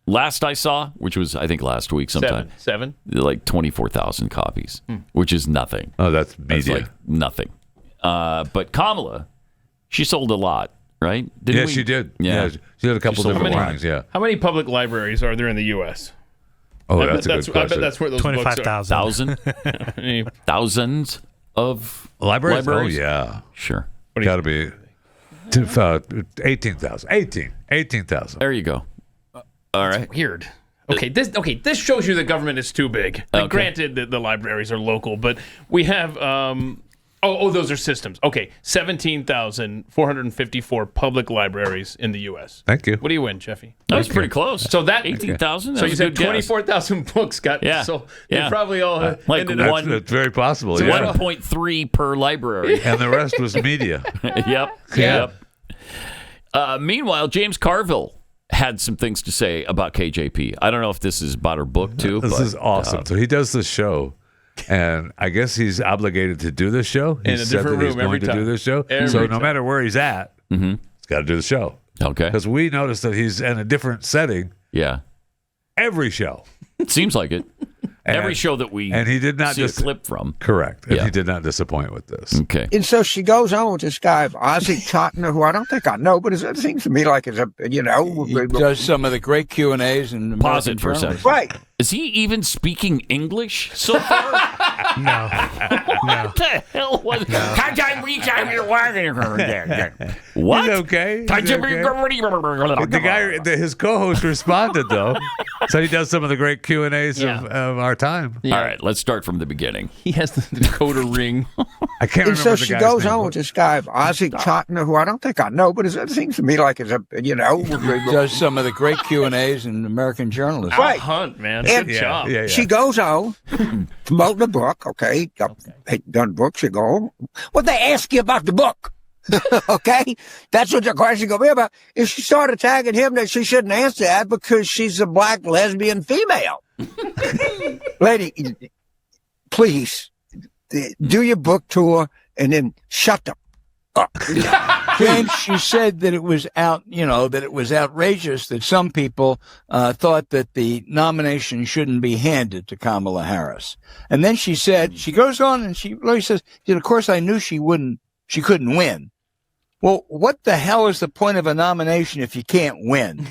last I saw, which was, I think, last week sometime. Seven? Like 24,000 copies, which is nothing. Oh, that's media. That's like nothing. But Kamala, she sold a lot, right? She did. Yeah. She did a couple different things, yeah. How many public libraries are there in the U.S.? Oh, that's a good question. I bet that's where those 25,000. Thousands of libraries? Oh, libraries? yeah. Sure. Got to be 18,000. 18,000. There you go. All right. Weird. Okay, this shows you the government is too big. Like, granted that the libraries are local, but we have those are systems. Okay, 17,454 public libraries in the U.S. Thank you. What do you win, Jeffy? That was pretty close. So that 18,000. So you said 24,000 books got. Yeah. So yeah. they probably all like ended up. That's very possible. So yeah. 1.3 per library, and the rest was media. Yep. Meanwhile, James Carville had some things to say about KJP. I don't know if this is about her book too. This is awesome. So he does this show. And I guess he's obligated to do this show. He in a said different that he's room every going to time. do this show. So no matter where he's at, he's got to do the show. Okay. Because we noticed that he's in a different setting. Yeah. Every show. It seems like it. Every show that we and he did not see a clip from. Correct. And Yeah. he did not disappoint with this. Okay. And so she goes on with this guy, Ozzy Chotner, who I don't think I know, but it seems to me like it's He does some of the great Q&As and Pause it for a second. Right. Is he even speaking English so far? No. What the hell was What? He's okay. The guy, his co-host responded though, so he does some of the great Q&As of our time. All right, let's start from the beginning. He has the Dakota ring. I can't And remember so the she guy's goes name. on with this guy, Ozzy Chotner, who I don't think I know, but it seems to me like it's He does some of the great Q&As and American journalism. Right. Hunt, man. And Good job. she goes on, promoting the book, okay, done books, you go, well, they ask you about the book, okay? That's what the question going to be about. If she started tagging him, that she shouldn't answer that because she's a black lesbian female. Lady, please, do your book tour and then shut them up. James, she said that it was that it was outrageous that some people thought that the nomination shouldn't be handed to Kamala Harris. And then she said, she goes on and she really says, of course I knew she couldn't win. Well, what the hell is the point of a nomination if you can't win?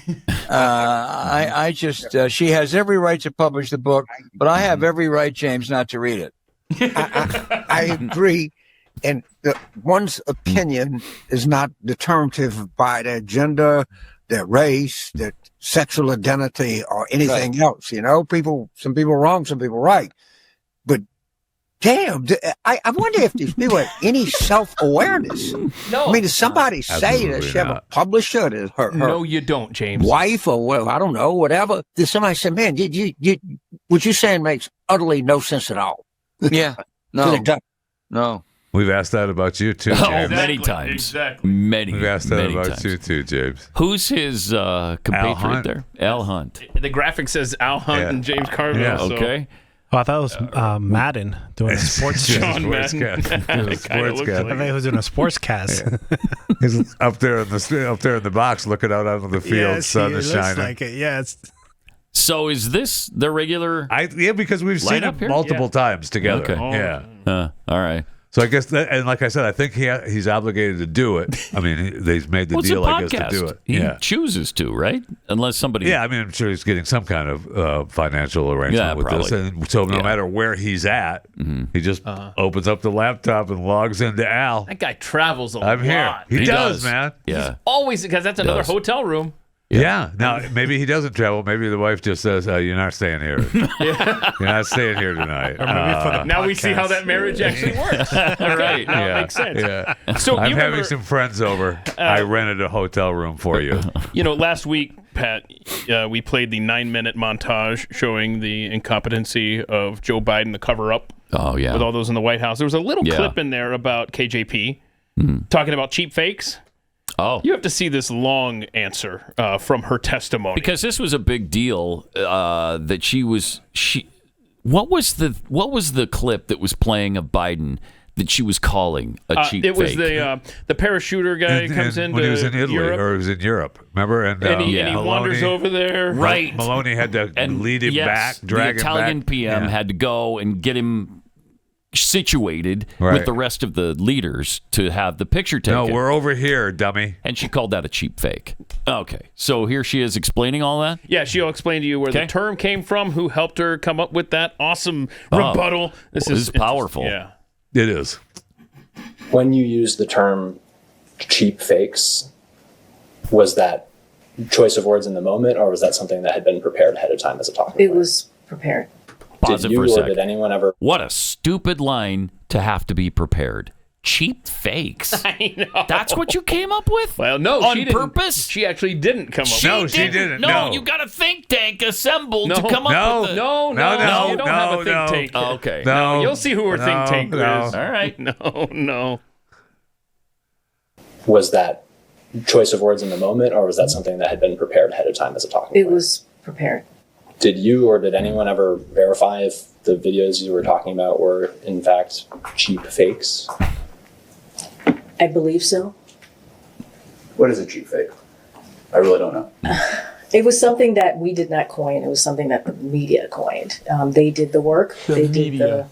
She has every right to publish the book, but I have every right, James, not to read it. I agree. And one's opinion is not determinative by their gender, their race, their sexual identity, or anything else. You know, some people wrong, some people right. But damn, I wonder if these people have any self-awareness. No. I mean, does somebody say that she have a publisher, that her No, you don't, James. wife, or well, I don't know, whatever? Did somebody say, man, what you saying makes utterly no sense at all? Yeah. No. We've asked that about you too, James. Oh, many times. Exactly. Many. We've asked that many about times. you too, James. Who's his compatriot there? Al Hunt. The graphic says Al Hunt and James Carville. Yeah. So. Okay. Oh, I thought it was Madden doing a sports Sean cast. Madden. Doing a sports cast. I think he was doing a sports cast. He's up there in the box, looking out onto the field. Yes, Sun it is looks shining. like it. Yeah, it's So is this the regular? Because we've seen lineup it here? multiple times together. Okay. Yeah. All right. So I guess that, and like I said, I think he's obligated to do it. I mean, they've made the Well, it's deal, a I guess, to podcast. do it. He Yeah. chooses to, right? Unless somebody. Yeah, I mean, I'm sure he's getting some kind of financial arrangement with probably. this. And so no matter where he's at, he just opens up the laptop and logs into Al. That guy travels a lot. I'm here. He does, man. Yeah. Always, because that's another hotel room. Yeah. Now, maybe he doesn't travel. Maybe the wife just says, you're not staying here. You're not staying here tonight. Or maybe for the Now we see how that marriage actually works. All right. Now it makes sense. Yeah. So I'm you having remember, some friends over. I rented a hotel room for you. You know, last week, Pat, we played the 9-minute montage showing the incompetency of Joe Biden, the cover-up. Oh, yeah. With all those in the White House. There was a little clip in there about KJP talking about cheap fakes. Oh. You have to see this long answer from her testimony. Because this was a big deal that what was the clip that was playing of Biden that she was calling a cheap it was fake? the parachuter guy comes into when he was in Italy Europe. or he was in Europe, remember? And he wanders over there. Right. Maloney had to lead him back, drag the him back. Italian PM had to go and get him situated Right. with the rest of the leaders to have the picture taken. No, we're over here, dummy. And she called that a cheap fake. Okay, so here she is explaining all that? Yeah, she'll explain to you where the term came from, who helped her come up with that awesome rebuttal. This is powerful. Yeah. It is. When you use the term cheap fakes, was that choice of words in the moment, or was that something that had been prepared ahead of time as a talking point? It was prepared. Pause Did it for you a or second. did anyone ever? What a stupid line to have to be prepared. Cheap fakes. I know. That's what you came up with? Well, no, On she didn't. purpose? She actually didn't come up. No, she didn't. No, you got a think tank assembled to No. come up with it. No, you don't have a think tank. Oh, okay. No. You'll see who her think tank is. All right. No. Was that choice of words in the moment, or was that something that had been prepared ahead of time as a talking It point? was prepared. Did you or did anyone ever verify if the videos you were talking about were in fact cheap fakes? I believe so. What is a cheap fake? I really don't know. It was something that we did not coin. It was something that the media coined. They did the work. They did the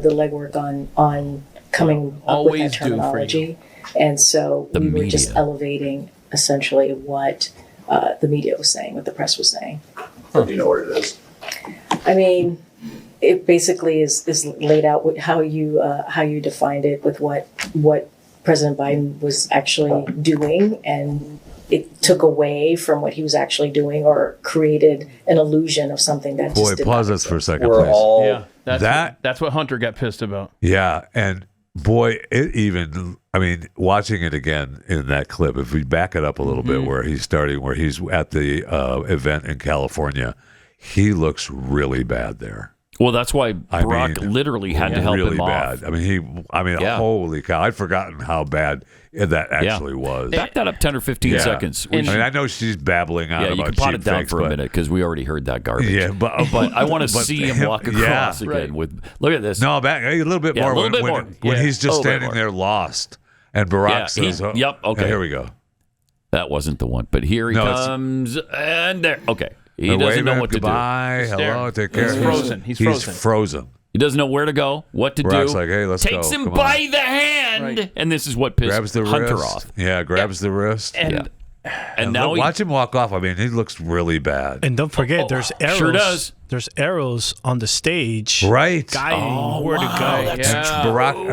legwork on coming up with that terminology. And so we were just elevating essentially what the media was saying, what the press was saying. Do you know what it is? I mean, it basically is laid out with how you defined it with what President Biden was actually doing, and it took away from what he was actually doing or created an illusion of something that just did pause not us for a second, We're please. all That's what Hunter got pissed about. Yeah, and boy, watching it again in that clip, if we back it up a little bit where he's at the event in California, he looks really bad there. Well, that's why Barack literally had to help really him bad. off. Holy cow. I'd forgotten how bad that actually was. Back that up 10 or 15 seconds. I know she's babbling on about you can pot cheap it down fakes, for a but- minute because we already heard that garbage. Yeah, but I want to see him walk across again Right. with. Look at this. No, back a little bit Yeah, more. a little bit when, more. when Yeah. he's just A little bit standing more. there lost, and Barack says, Yep. Okay. Here we go. That wasn't the one, but here he comes, and there. Okay. He doesn't know what to do. Goodbye, hello, take care. He's frozen. He's frozen. He doesn't know where to go, what to Barack's do. like, hey, let's Takes go. him Come by on. the hand, and this is what pissed Grabs the Hunter wrist. off. Yeah, grabs the wrist. And And now watch him walk off. I mean, he looks really bad. And don't forget, there's arrows. Sure does. There's arrows on the stage. Right. Guiding where to go.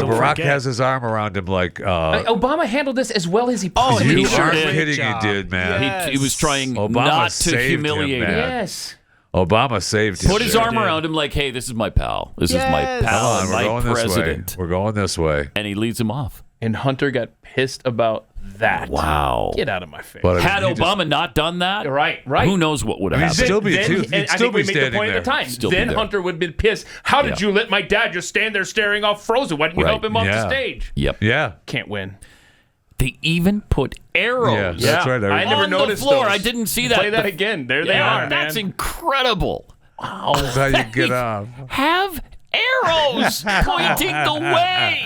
Barack has his arm around him like... Obama handled this as well as he possibly you could. are kidding, he did, man. Yes. He was trying Obama not to saved humiliate him. Yes. Obama saved him. Put his arm around him like, hey, this is my pal. This is my pal and my president. We're going this way. And he leads him off. And Hunter got pissed about that. Wow. Get out of my face. But, Had Obama not done that, right. who knows what would have happened. He'd still be, I think we made the point at the time. Then Hunter would have been pissed. How did you let my dad just stand there staring off frozen? Why didn't you help him off the stage? Yep. Yeah. Can't win. They even put arrows. Yeah, that's right. I never noticed the floor. those. I didn't see that. Play that again. There they are, man. That's incredible. Wow. That's how you get off. Have arrows pointing the way.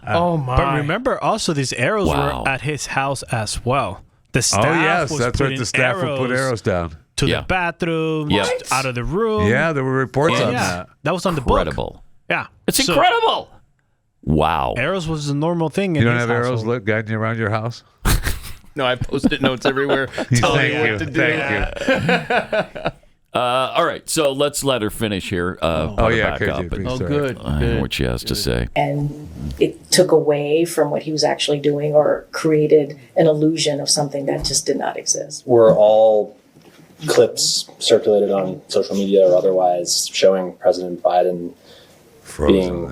Oh, my. But remember, also, these arrows were at his house as well. The staff was that's right. The staff would put arrows down. To the bathroom, out of the room. Yeah, there were reports on that. That was on the Incredible. book. Yeah. It's incredible. Wow. Arrows was a normal thing You in don't his have arrows household. guiding you around your house? No, I Post-it notes everywhere. Thank you. Thank you. All right, so let's let her finish here. KJP, good. I know what she has to say. And it took away from what he was actually doing or created an illusion of something that just did not exist. Were all clips circulated on social media or otherwise showing President Biden being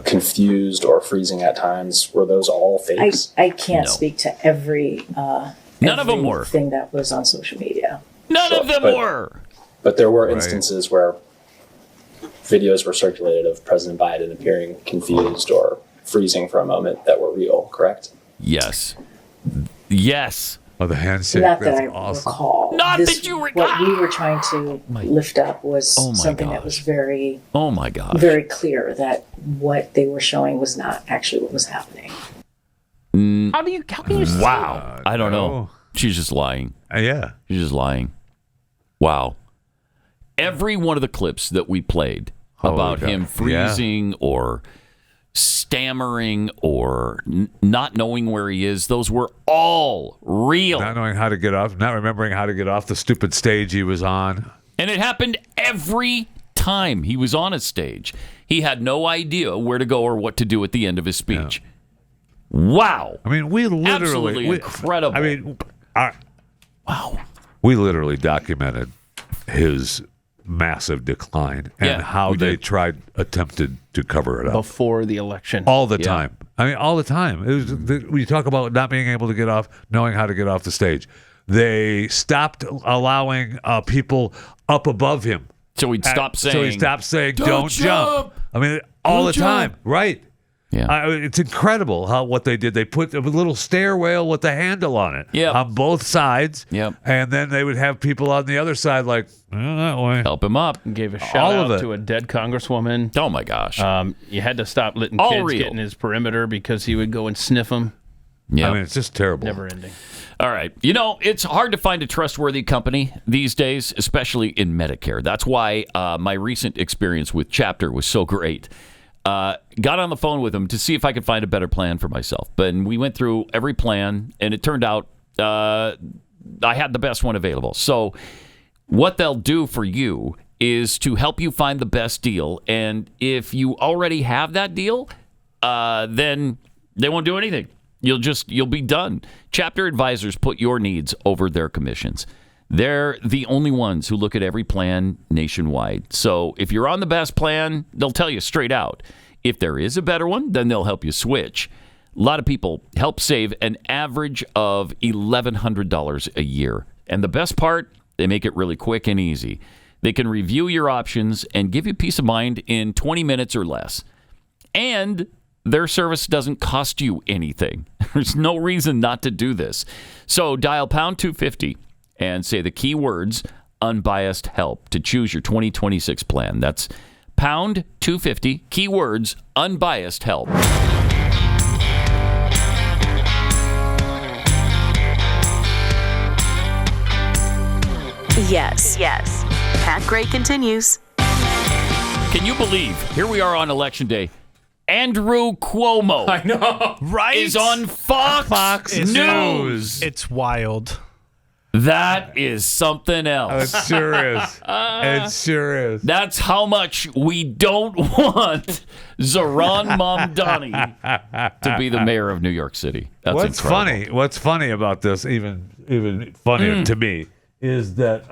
confused or freezing at times? Were those all fakes? I can't speak to every None of them were. thing that was on social media. None of them were. But there were instances where videos were circulated of President Biden appearing confused or freezing for a moment that were real, correct? Yes. Yes. Oh, the handshake. Not that That's I awesome. recall. Not that you recall. What we were trying to lift up was something that was very, very clear that what they were showing was not actually what was happening. How can you say Wow. I don't know. She's just lying. Yeah. She's just lying. Wow. Every one of the clips that we played about him freezing or stammering or not knowing where he is, those were all real. Not knowing how to get off, not remembering how to get off the stupid stage he was on. And it happened every time he was on a stage. He had no idea where to go or what to do at the end of his speech. Yeah. Wow. I mean, we literally... Absolutely incredible. I mean, wow. We literally documented his massive decline and how they attempted to cover it up before the election all the time. I mean, all the time. It was when you talk about not being able to get off, knowing how to get off the stage. They stopped allowing people up above him. So he'd stop saying. So he stopped saying, "Don't jump." I mean, all the time, right? Yeah, it's incredible what they did. They put a little stairwell with a handle on it on both sides. And then they would have people on the other side like, that way. Help him up. Gave a shout out to a dead congresswoman. Oh, my gosh. You had to stop letting kids get in his perimeter because he would go and sniff them. Yeah. I mean, it's just terrible. Never ending. All right. You know, it's hard to find a trustworthy company these days, especially in Medicare. That's why my recent experience with Chapter was so great. Got on the phone with him to see if I could find a better plan for myself. But we went through every plan, and it turned out I had the best one available. So what they'll do for you is to help you find the best deal. And if you already have that deal, then they won't do anything. You'll be done. Chapter advisors put your needs over their commissions. They're the only ones who look at every plan nationwide. So if you're on the best plan, they'll tell you straight out. If there is a better one, then they'll help you switch. A lot of people help save an average of $1,100 a year. And the best part, they make it really quick and easy. They can review your options and give you peace of mind in 20 minutes or less. And their service doesn't cost you anything. There's no reason not to do this. So dial pound 250 and say the keywords unbiased help to choose your 2026 plan. That's pound 250, keywords unbiased help. Yes. Pat Gray continues. Can you believe, here we are on Election Day, Andrew Cuomo. I know, right? Is on Fox News. It's wild. That is something else. It sure is. It sure is. That's how much we don't want Zohran Mamdani to be the mayor of New York City. That's incredible. What's funny about this, even funnier to me, is that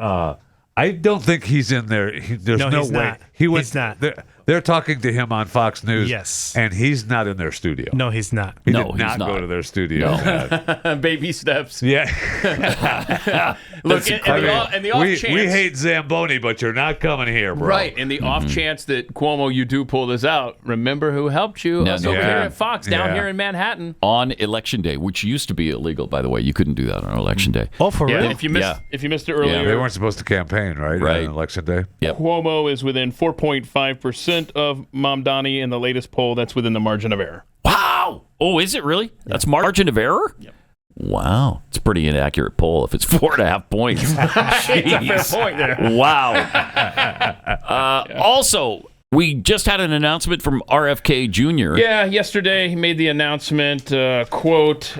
I don't think he's in there. There's no way. Not. He's not. They're talking to him on Fox News. Yes. And he's not in their studio. No, he's not. He did not go to their studio. No. Baby steps. Yeah. Look, in the off chance. We hate Zamboni, but you're not coming here, bro. Right. In the off chance that Cuomo, you do pull this out, remember who helped you? Us over here at Fox down here in Manhattan. On Election Day, which used to be illegal, by the way. You couldn't do that on Election Day. Oh, for real? If you missed it earlier. They weren't supposed to campaign, right? Right. On Election Day? Yep. Cuomo is within 4.5% of Mamdani in the latest poll. That's within the margin of error. Wow. Oh, is it really? That's margin of error? Yep. Wow. It's a pretty inaccurate poll if it's 4.5 points. It's a fair point there. Wow. Also, we just had an announcement from RFK Jr. Yeah, yesterday he made the announcement, quote,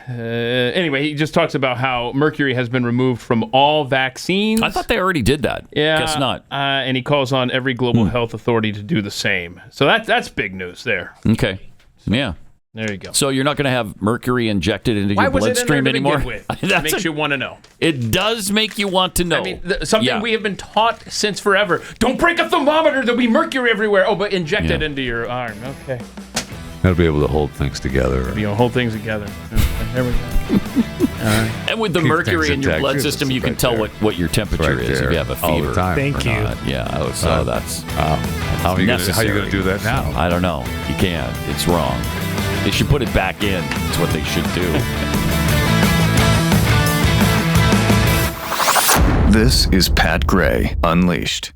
anyway, he just talks about how Mercury has been removed from all vaccines. I thought they already did that. Yeah. Guess not. And he calls on every global health authority to do the same. So that's big news there. Okay. Yeah. There you go. So you're not going to have mercury injected into your bloodstream anymore? That makes you want to know. It does make you want to know. I mean, something we have been taught since forever. Don't break a thermometer. There'll be mercury everywhere. Oh, but inject it into your arm. Okay. That'll be able to hold things together. Hold things together. Okay, there we go. And with the mercury in your blood system, you can tell what your temperature is if you have a fever. All the time. Thank you. Yeah. So that's how are you going to do that now? I don't know. You can't. It's wrong. They should put it back in. That's what they should do. This is Pat Gray Unleashed.